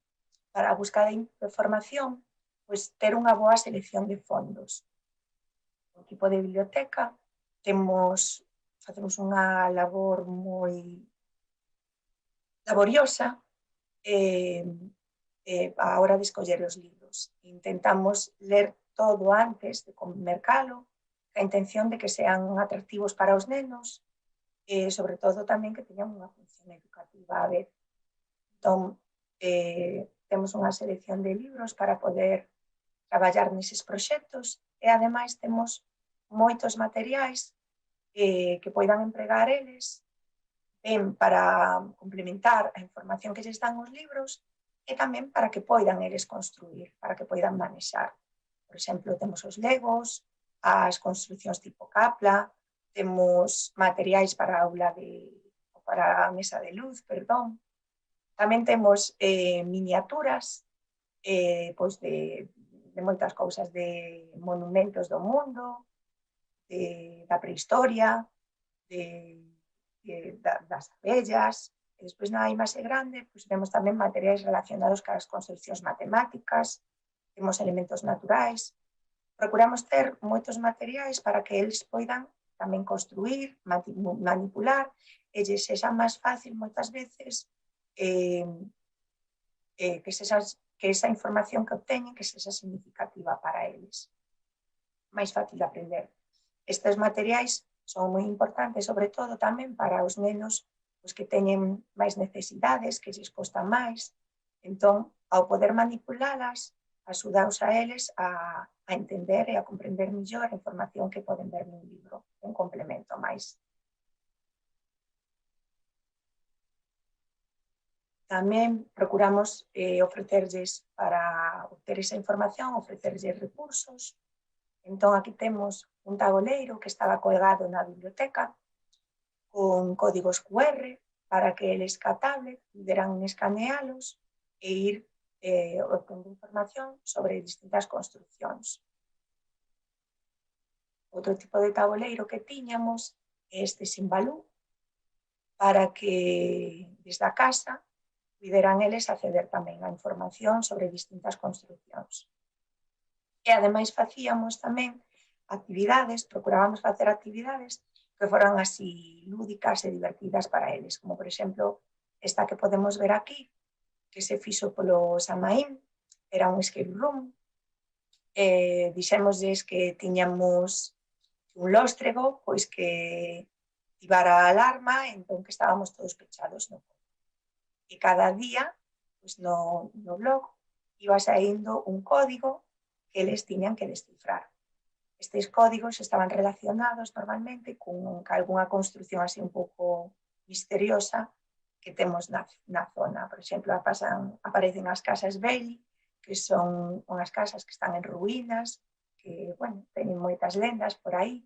para a busca de información, pois ter unha boa selección de fondos. O equipo de biblioteca facemos unha labor moi laboriosa a hora de escoller os libros. Intentamos ler todo antes de mercalo, a intención de que sean atractivos para os nenos, e, sobre todo, tamén que teñan unha función educativa a ver. Entón, temos unha selección de libros para poder traballar neses proxectos e, ademais, temos moitos materiais que poidan empregar eles ben para complementar a información que lles dan os libros e tamén para que poidan eles construir, para que poidan manexar. Por exemplo, temos os legos, as construcións tipo Kapla, temos materiais para a mesa de luz, perdón. Tamén temos miniaturas pois de moitas cousas, de monumentos do mundo, da prehistoria, das abellas. E despois na imaxe grande pois temos tamén materiais relacionados cas construcións matemáticas, temos elementos naturais. Procuramos ter moitos materiais para que eles poidan tamén construir, manipular, e lles sexa máis fácil moitas veces que esa información que obteñen que sexa significativa para eles. Máis fácil de aprender. Estes materiais son moi importantes, sobre todo tamén para os nenos os que teñen máis necesidades, que lles costa máis. Entón, ao poder manipulalas, axudaos a eles a entender e a comprender mellor a información que poden ver nun libro, un complemento máis. Tamén procuramos ofrecerlles, para obter esa información, ofrecerlles recursos. Entón, aquí temos un tabuleiro que estaba colgado na biblioteca con códigos QR para que eles ca tablet puderan escanealos e ir obtendo información sobre distintas construcións. Outro tipo de tabuleiro que tiñamos é este Simbalú, para que desde a casa puderan eles acceder tamén a información sobre distintas construcións. E ademais facíamos tamén actividades, procurábamos facer actividades que foran así lúdicas e divertidas para eles, como por exemplo esta que podemos ver aquí, que se fixo polo Samaín, era un escape room. Dixémosles que tiñamos un lóstrego, pois que activara a alarma, entón que estábamos todos pechados no corpo. E cada día, pois no blog, iba saindo un código que eles tiñan que descifrar. Estes códigos estaban relacionados normalmente con algunha construción así un pouco misteriosa que temos na zona. Por exemplo, aparecen as casas Bailey, que son unhas casas que están en ruínas, que, bueno, teñen moitas lendas por aí.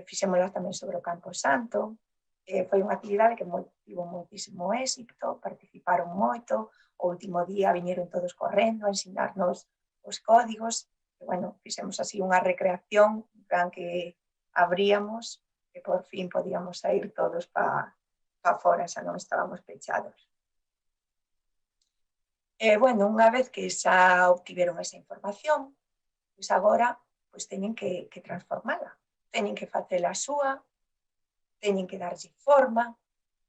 Fixémolas tamén sobre o Campo Santo. Foi unha actividade que tivo moitísimo éxito, participaron moito. O último día viñeron todos correndo a ensinarnos os códigos. E, bueno, fixemos así unha recreación, en plan que abríamos e por fin podíamos sair todos para fora, xa non estábamos pechados. Bueno, unha vez que xa obtiveron esa información, pois agora pois teñen que transformala, teñen que facela súa, teñen que darlle forma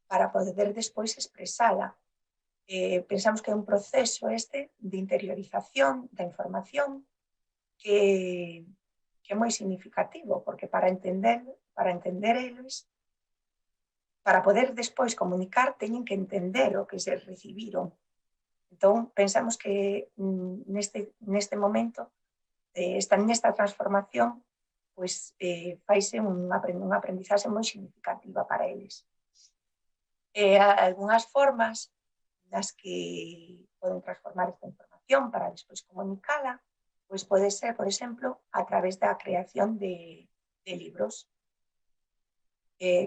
para poder despois expresala. Pensamos que é un proceso de interiorización da información que é moi significativo, porque para entender eles, para poder despois comunicar, teñen que entender o que se recibiron. Entón, pensamos que neste momento, nesta transformación, pois faise unha aprendizaxe moi significativa para eles. Algunhas formas nas que poden transformar esta información para despois comunicala, pois pode ser, por exemplo, a través da creación de libros.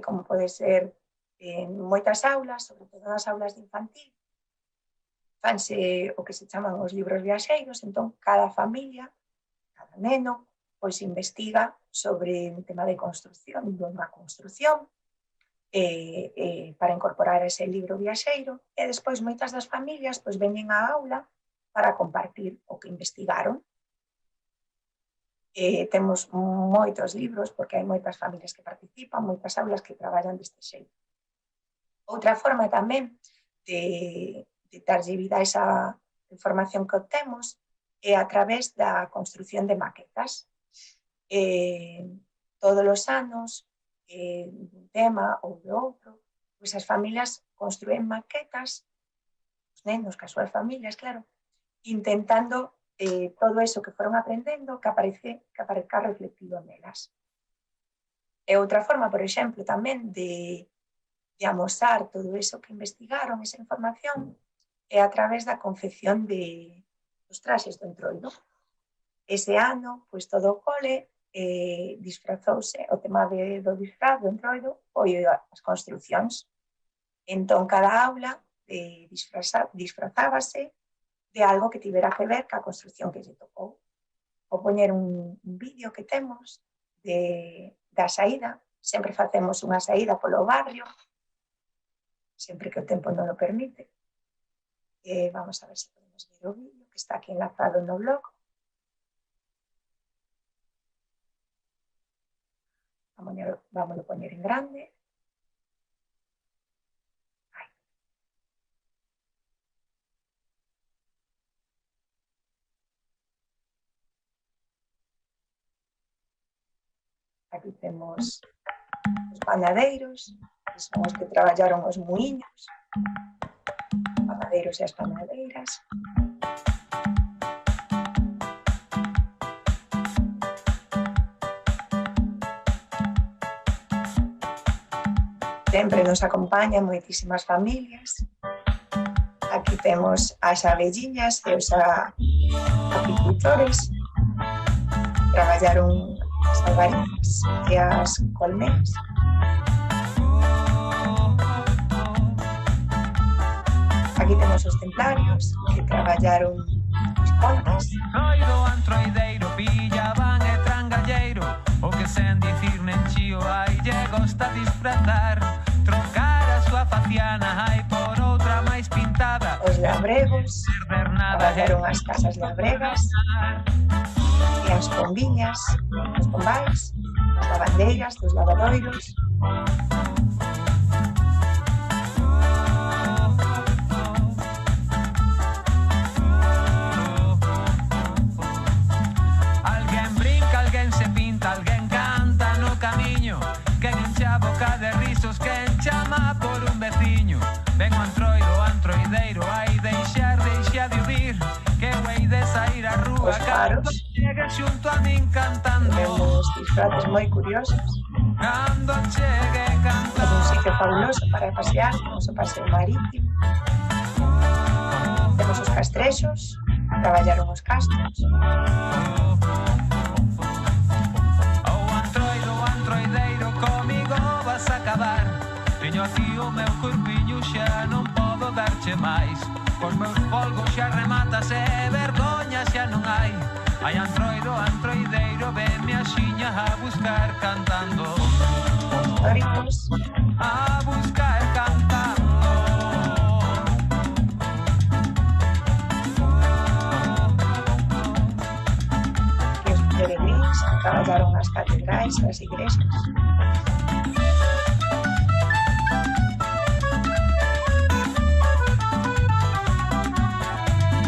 Como pode ser en moitas aulas, sobre todo nas aulas de infantil, fanse o que se chaman os libros viaxeiros, entón cada familia, cada neno, pois investiga sobre un tema de construción, dunha construción, para incorporar ese libro viaxeiro, e despois moitas das familias pois veñen á aula para compartir o que investigaron. Temos moitos libros, porque hai moitas familias que participan, moitas aulas que traballan deste xeito. Outra forma tamén de darlle vida a esa información que obtemos é a través da construción de maquetas. Todos os anos, dun tema ou de outro, pois as familias construen maquetas, os nenos que as súas familias, claro, intentando todo eso que foron aprendendo que aparezca reflectido nelas. E outra forma, por exemplo, tamén de amosar todo eso que investigaron, esa información, é a través da confección dos traxes do entroido. Ese ano, pois todo o cole disfrazouse, o tema do disfraz do entroido foi as construcións. Entón, cada aula disfrazábase de algo que tivera que ver ca construción que lle tocou. Vou poñer un vídeo que temos da saída. Sempre facemos unha saída polo barrio, sempre que o tempo non o permite. Vamos a ver se podemos ver o vídeo, que está aquí enlazado no blog. Vamos a poñer en grande. Aquí temos os panadeiros, que son os que traballaron os muiños, os panadeiros e as panadeiras. Sempre nos acompañan moitísimas familias. Aquí temos as abelliñas e os apicultores. Traballaron as albarizas e as colmenas. Aquí temos os templarios que traballaron as contas. Noido antroideiro pillaban e trangalleiro, o que sen dicir nen chío ai lle gosta disfrazar, trocar veneciana hai por outra máis pintada. Os labregos Perder nada traballaron as casas labregas e as pombiñas, os pombais, as lavandeiras dos lavadoiros. Alguén brinca, alguén se pinta, alguén canta no camiño. Quen enche a boca de risos, quen chama por un veciño. Ven o antroideiro, ai deixa de ouvir, que eu hei de sair á rúa Os faros. cando chegue xunto a min cantando. Temos disfraces moi curiosos. Cando chegue É un cantando. sitio fabuloso para pasear, temos o paseo marítimo. Temos os castrexos, traballaron os castros. O antroideiro, comigo vas a acabar. Teño aquí o meu corpiño, xa non podo darche máis. Cos meus folgos xa rematas e vergoña xa non hai. Ai antroideiro, venme a xiña a buscar cantando. Históricos, A buscar cantando. que os peregrins traballaron as catedrais, as igrexas.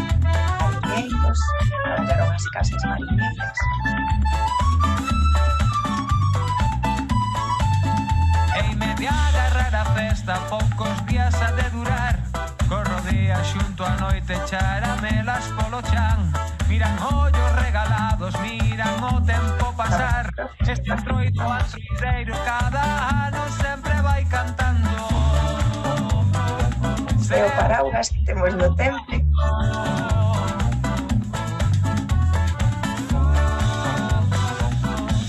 Mariñeiros traballaron as casas mariñeiras. Eime de agarrar a festa, poucos días ha de durar. Corro día xunto a noite, charamelas polo chan. Miran ollos regalados, miran o tempo pasar. Este antroideiro cada ano sempre vai cantando. E o paraugas que temos no temple.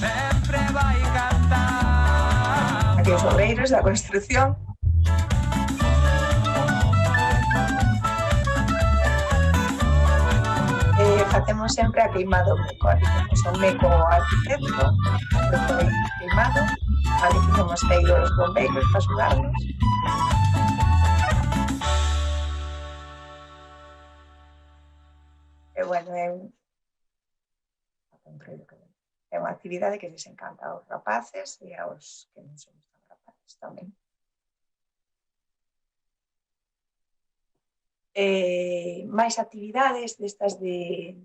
Sempre vai cantar. Aquí os obreiros da construción. Facemos sempre a queimado meco. Aquí temos o meco arquitecto, que foi queimado. Ali temos que ir os bombeiros para axudarnos. E bueno, é unha actividade que les encanta aos rapaces e aos que non somos tan rapaces tamén. Máis actividades destas de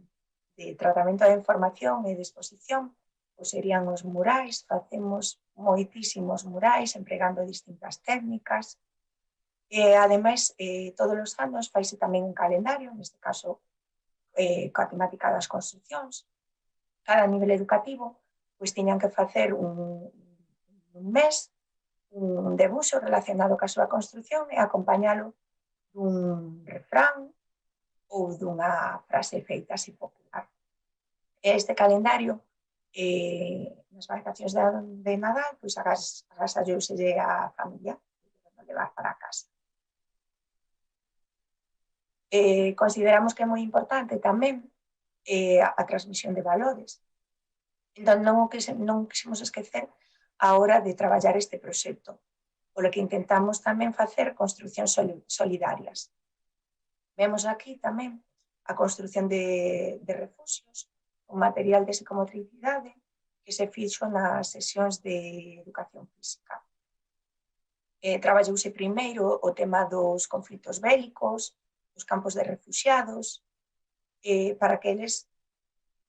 tratamento da información e de exposición, pois serían os murais. Facemos moitísimos murais empregando distintas técnicas. E, ademais, todos os anos faise tamén un calendario, neste caso, coa temática das construcións. Cada nivel educativo, pois tiñan que facer un mes, un debuxo relacionado ca súa construción e acompañalo dun refrán ou dunha frase feita así popular. Este calendario, nas vacacións de Nadal, pois agasallouselle a familia para levar para casa. Consideramos que é moi importante tamén a transmisión de valores. Entón, non quixemos esquecer a hora de traballar este proxecto, polo que intentamos tamén facer construcións solidarias. Vemos aquí tamén a construción de refuxios, un material de psicomotricidade que se fixo nas sesións de educación física. Traballouse primeiro o tema dos conflitos bélicos, os campos de refuxiados, para que eles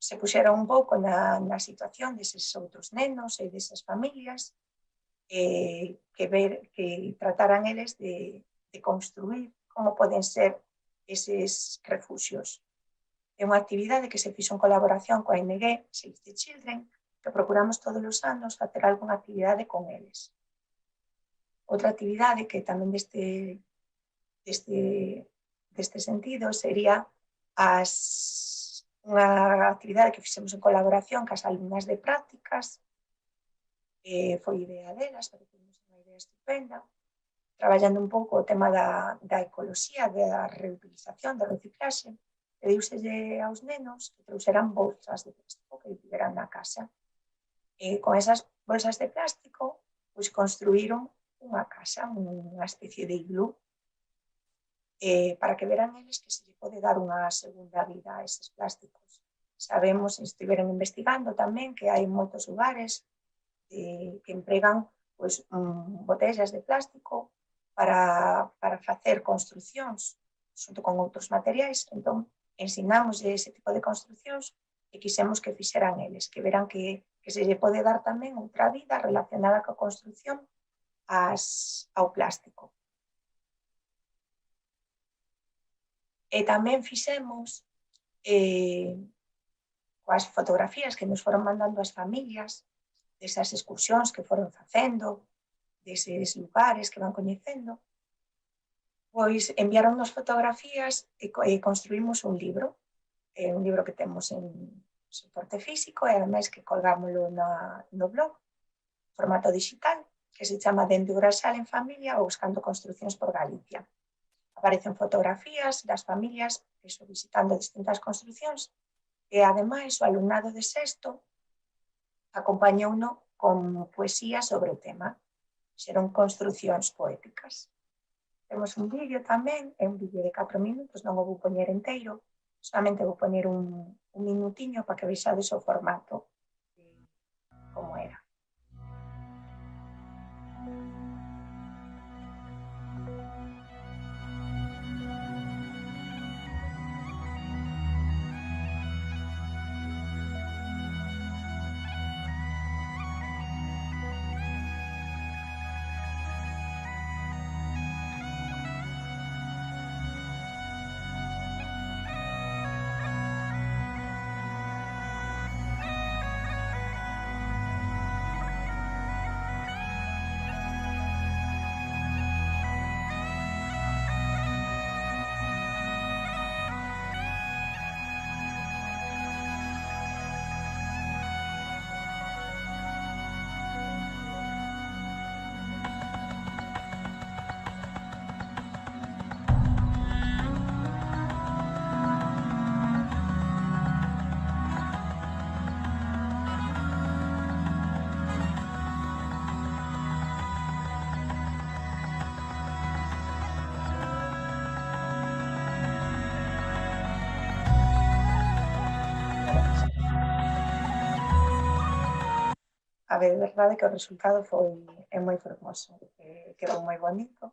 se puxeran un pouco na situación deses outros nenos e desas familias, que trataran eles de construir como poden ser eses refuxios. É unha actividade que se fixo en colaboración coa ONG Save the Children, que procuramos todos os anos facer algunha actividade con eles. Outra actividade que tamén deste sentido sería unha actividade que fixemos en colaboración cas alumnas de prácticas. Foi idea delas, pero temos unha idea estupenda, traballando un pouco o tema da ecoloxía, da reutilización, da reciclaxe. Pediuselle aos nenos que trouxeran bolsas de plástico que tiveran na casa. Con esas bolsas de plástico, pois construíron unha casa, unha especie de iglú, para que veran eles que se lle pode dar unha segunda vida a eses plásticos. Sabemos, estiveron investigando tamén, que hai moitos lugares que empregan pois, botellas de plástico para facer construcións xunto con outros materiais. Entón, ensinamos ese tipo de construcións e quixemos que fixeran eles, que veran que se lle pode dar tamén outra vida relacionada coa construción ao plástico. E tamén fixemos coas fotografías que nos foron mandando as familias, desas excursións que foron facendo, deses lugares que van coñecendo, pois enviaronnos fotografías e construímos un libro que temos en soporte físico e ademais que colgámoslo no blog, formato digital, que se chama Dende o Grasal en Familia ou Buscando Construcións por Galicia. Aparecen fotografías das familias visitando distintas construcións e, ademais, o alumnado de sexto acompañouno con poesía sobre o tema. Xeron construcións poéticas. Temos un vídeo tamén, é un vídeo de 4 minutos, non o vou poñer inteiro, solamente vou poñer un minutiño para que vexades o formato de como era. A verdade que o resultado é moi fermoso, quedou moi bonito.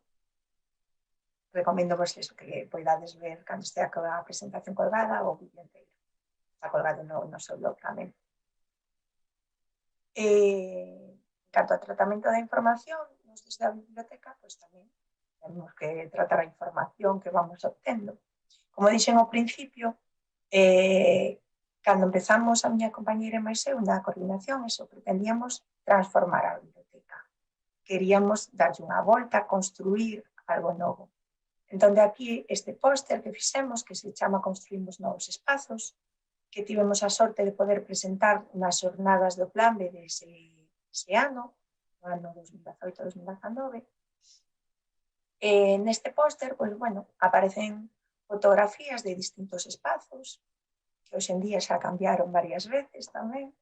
Recomendo vos iso, que poidades ver cando estea a presentación colgada o vídeo inteiro. Está colgado no seu blog tamén. En canto ao tratamento da información, nos desde a biblioteca, pois tamén temos que tratar a información que vamos obtendo. Como dixen ao principio, cando empezamos a miña compañeira e máis eu na coordinación, pretendíamos transformar a biblioteca. Queríamos darlle unha volta, construir algo novo. Entón, de aquí, este póster que fixemos, que se chama Construímos Novos Espazos, que tivemos a sorte de poder presentar nas xornadas do Plan B dese ano, no ano 2018-2019. Neste póster, pois, bueno, aparecen fotografías de distintos espazos, que hoxe en día xa cambiaron varias veces tamén.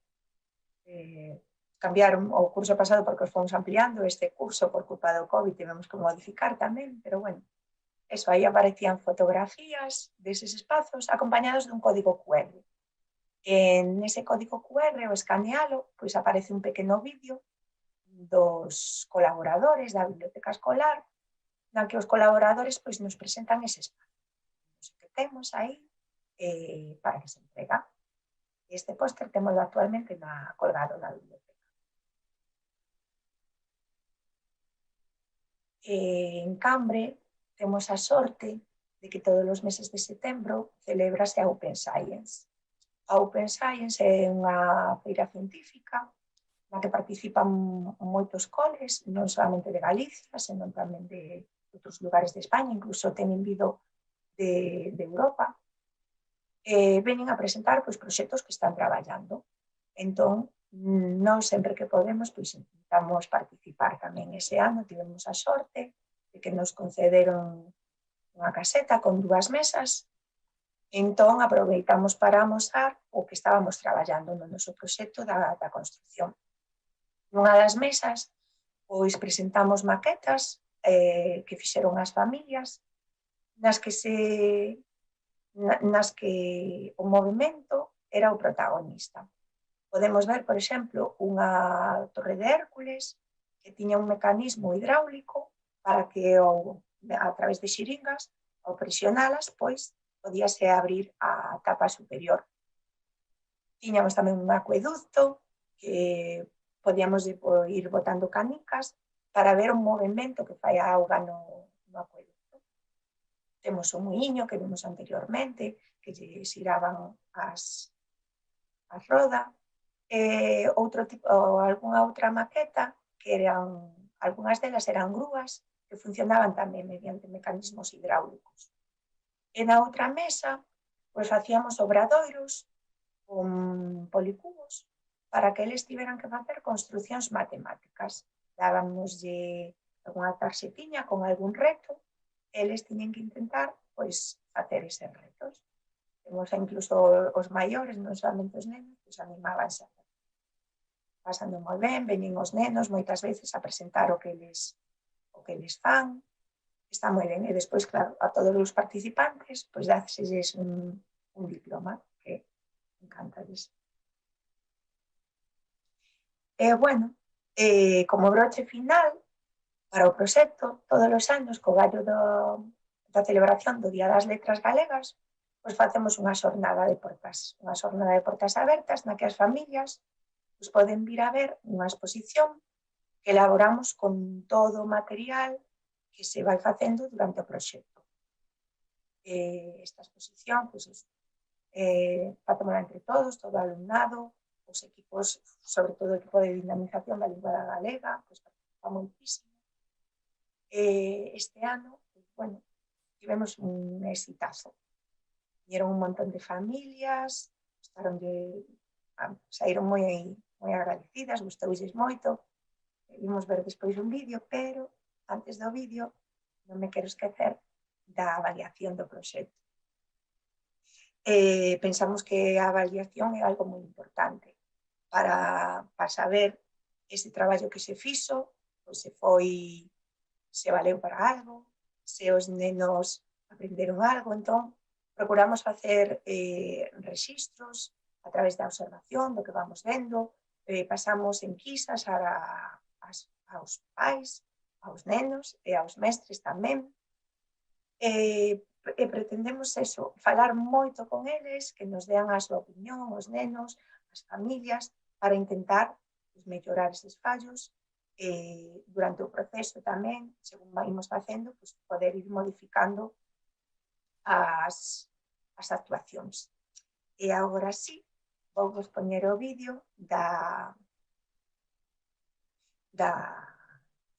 Cambiaron o curso pasado porque os fomos ampliando, este curso por culpa do COVID tivemos que modificar tamén, pero bueno, eso, aí aparecían fotografías deses espazos acompañados dun código QR. Nese código QR, ao escanealo, pois aparece un pequeno vídeo dos colaboradores da biblioteca escolar, na que os colaboradores pois nos presentan ese espazo que temos aí para que se entrega. Este póster temos actualmente colgado na biblioteca. En Cambre temos a sorte de que todos os meses de setembro celebrase a Open Science. A Open Science é unha feira científica na que participan moitos coles, non solamente de Galicia, senón tamén de outros lugares de España, incluso teñen vindo de Europa. Veñen a presentar proxectos que están traballando. Entón, non sempre que podemos, intentamos participar tamén. Ese ano tivemos a sorte de que nos concederon unha caseta con 2 mesas. Entón, aproveitamos para amosar o que estábamos traballando no noso proxecto da construción. Nunha das mesas, pois presentamos maquetas que fixeron as familias, nas que o movimento era o protagonista. Podemos ver, por exemplo, unha torre de Hércules que tiña un mecanismo hidráulico para que, a través de xiringas, ao presionalas, pois, podíase abrir a tapa superior. Tiñamos tamén un acueducto que podíamos ir botando canicas para ver o movimento que fai a auga no acueducto. Temos o muiño que vimos anteriormente, que lle xiraban as roda. Algunha outra maqueta, que algunhas delas eran grúas, que funcionaban tamén mediante mecanismos hidráulicos. E na outra mesa, pois facíamos obradoiros con policubos para que eles tiveran que facer construcións matemáticas. Dábamoslle algunha tarxetiña con algún reto, eles tiñen que intentar pois facer eses retos. Temos incluso os maiores, non solamente os nenos, pois animábanse a pasando moi ben, veñen os nenos moitas veces a presentar o que eles fan, está moi ben, e despois, claro, a todos os participantes, pois dáselles un diploma, que encantades. E, bueno, como broche final, para o proxecto, todos os anos, co gallo da celebración do Día das Letras Galegas, pois facemos unha xornada de portas abertas, na que as familias poden vir a ver unha exposición que elaboramos con todo o material que se vai facendo durante o proxecto. Esta exposición, facémola entre todos, todo o alumnado, os equipos, sobre todo o equipo de dinamización da lingua galega, participa moitísimo. Este ano, tivemos un exitazo. Vieron un montón de familias, saíron moi agradecidas, gustoulles moito. Vimos ver despois un vídeo, pero antes do vídeo non me quero esquecer da avaliación do proxecto. Pensamos que a avaliación é algo moi importante para saber ese traballo que se fixo, pois se valeu para algo, se os nenos aprenderon algo. Entón, procuramos facer rexistros a través da observación do que vamos vendo, pasamos enquisas aos pais, aos nenos e aos mestres tamén. E pretendemos eso, falar moito con eles, que nos dean a súa opinión, os nenos, as familias, para intentar mellorar eses fallos. Durante o proceso tamén, según imos facendo, poder ir modificando as actuacións. E agora sí, vou vos poñer o vídeo da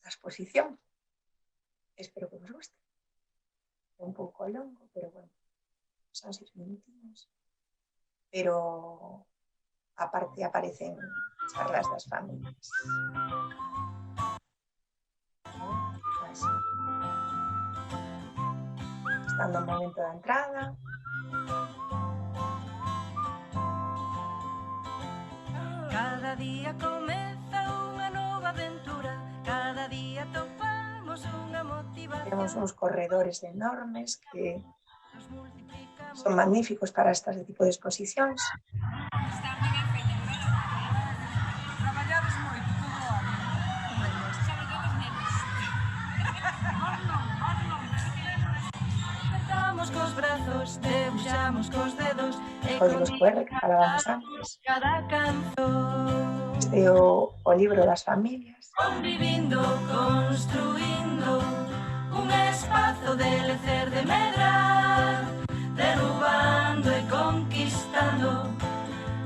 exposición. Espero que vos guste. É un pouco longo, pero bueno, son 6 minutinhos. Pero aparte aparecen charlas das familias. Está no momento da entrada. Cada día comeza unha nova aventura, cada día topamos unha motivación. Temos uns corredores enormes que son magníficos para este tipo de exposicións. Está moi ben feito, traballades moito todo o ano. Sobre todo os nenos. Apertamos cos brazos, debuxamos cos dedos e Códigos QR que falábamos antes. cada canción. Este é o libro das familias. Convivindo, construindo un espazo de lecer de medrar, derrubando e conquistando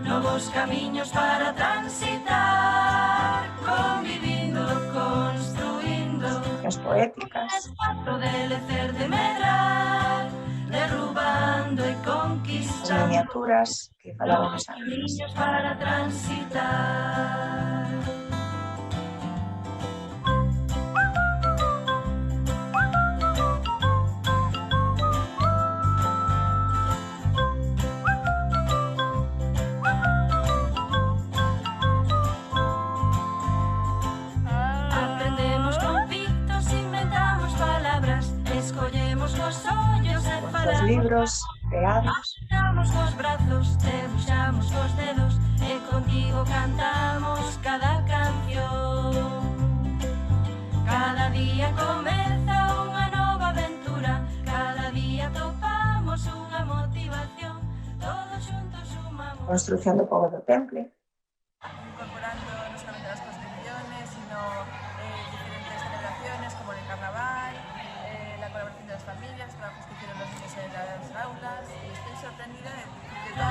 novos camiños para transitar, convivindo, construindo As poéticas. un espazo de lecer de medrar, derrubando e As conquistando miniaturas que falábamos antes. camiños para transitar. Aprender libros creados. Damos cos brazos, debuxamos cos dedos e contigo cantamos cada canción. Cada día comeza unha nova aventura, cada día topamos unha motivación, todos juntos sumamos. Construcción do pobo do Temple. Incorporando no solamente las construcciones, sino diferentes celebraciones como el carnaval, la colaboración de las familias, trabajos que hicieron los niños en las aulas, y estoy sorprendida de todo.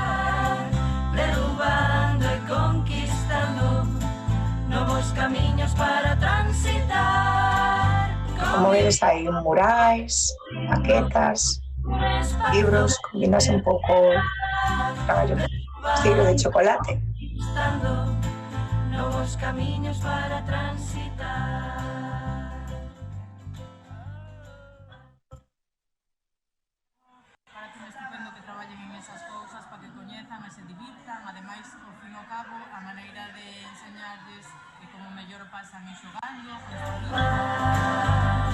Derrubando e conquistando novos camiños para transitar. Como vedes, hai murais, maquetas, libros, combinase un pouco traballo estilo de chocolate. Conquistando novos camiños para transitar. Para que é estupendo que traballen en esas cousas para que coñezan e se divirtan. Ademais, ao fin e ao cabo, a maneira de enseñarles que como mellor o pasan é xogando,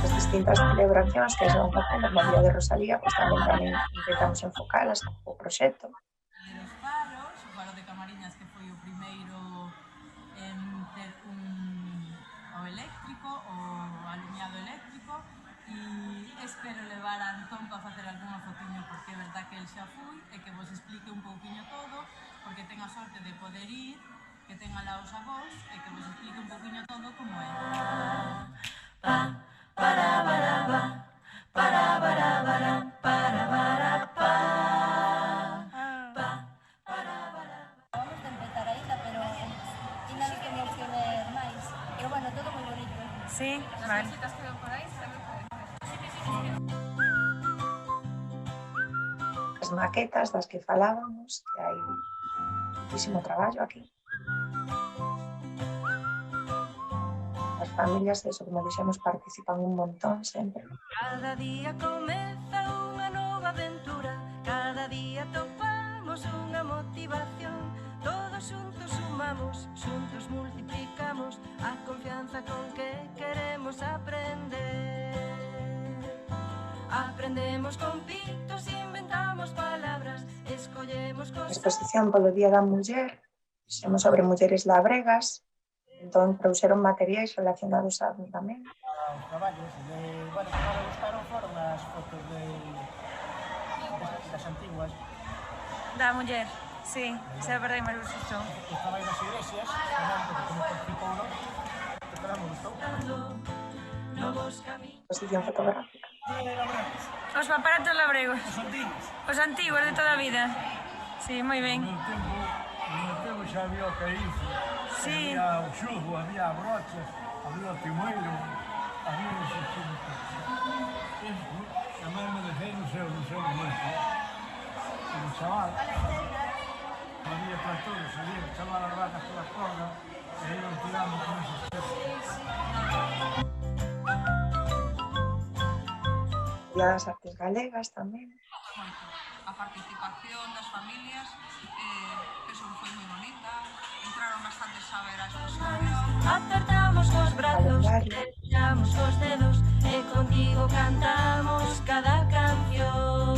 As distintas celebracións que se van facendo no Día de Rosalía, pois tamén intentamos enfocalas o proxecto. os faros, o faro de Camariñas que foi o primeiro en ter o eléctrico, o alumiado eléctrico, e espero levar a Antón para facer algunha fotiño porque é verdad que el xa fui e que vos explique un pouquiño todo, porque ten a sorte de poder ir, que ten alá os avós e que vos explique un pouquiño todo como é. Vamos de empezar aínda, pero ainda non temos que ver máis. Pero bueno, todo moi bonito. Sí, vale. As maquetas das que falábamos, que hai muchísimo traballo aquí. As familias, eso, como dixemos, participan un montón sempre. Cada día comeza unha nova aventura, cada día topamos unha motivación, todos xuntos sumamos, xuntos multiplicamos a confianza con que queremos aprender. Aprendemos con pitos, inventamos palabras, escollemos A cosas. exposición polo Día da Muller, fixemos sobre mulleres labregas, entón trouxeron materiais relacionados a tamén. Os traballos, bueno, que me gustaron foron as fotos das antiguas. Da muller, sí, se verdade me gustou. Estaba aí nas iglesias, porque como participou, pero me gustou. Exposición fotográfica. Os aparatos labregos. Os antigos de toda a vida. Sí, moi ben. No meu tempo xa había o carizo, Sí. había o xugo, había brochas, había o timoiro, había o xixino. Chamarme de fe, non sei moito. Como chaval, había tractores, había que chamar as vacas pola corda, e iban tirando con esos xestos. Día das Artes Galegas tamén. A participación das familias, eso foi moi bonita, entraron bastantes a ver as exposiciones. Apertamos cos brazos, debuxamos cos dedos e contigo cantamos cada canción.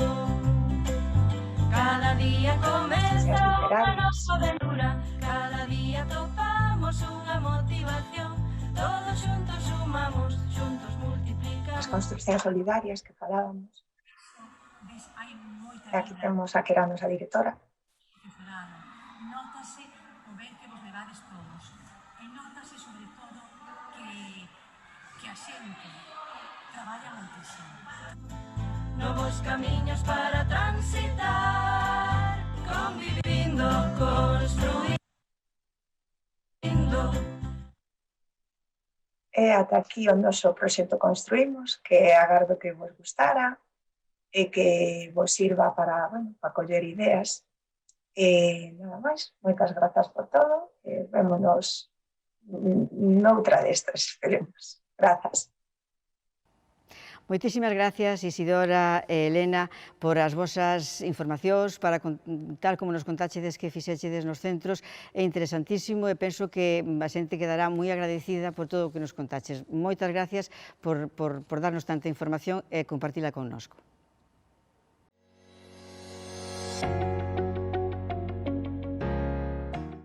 Cada día comeza unha nova aventura, cada día topamos unha motivación, todos xuntos sumamos, xuntos multiplicamos. As construccións solidarias que falábamos. E aquí temos a que era a nosa directora. Nótase o ben que vos levades todos e nótase sobre todo que a xente traballa moitísimo. Novos camiños para transitar, convivindo, construindo. E ata aquí o noso proxecto Construímos, que agardo que vos gustara e que vos sirva para, bueno, para coller ideas. E nada máis, moitas grazas por todo e vémonos noutra destas, esperemos. Grazas. Moitísimas gracias, Isidora e Elena, por as vosas informacións, para tal como nos contáchedes que fixéchedes nos centros. É interesantísimo e penso que a xente quedará moi agradecida por todo o que nos contaches. Moitas gracias por darnos tanta información e compartila connosco.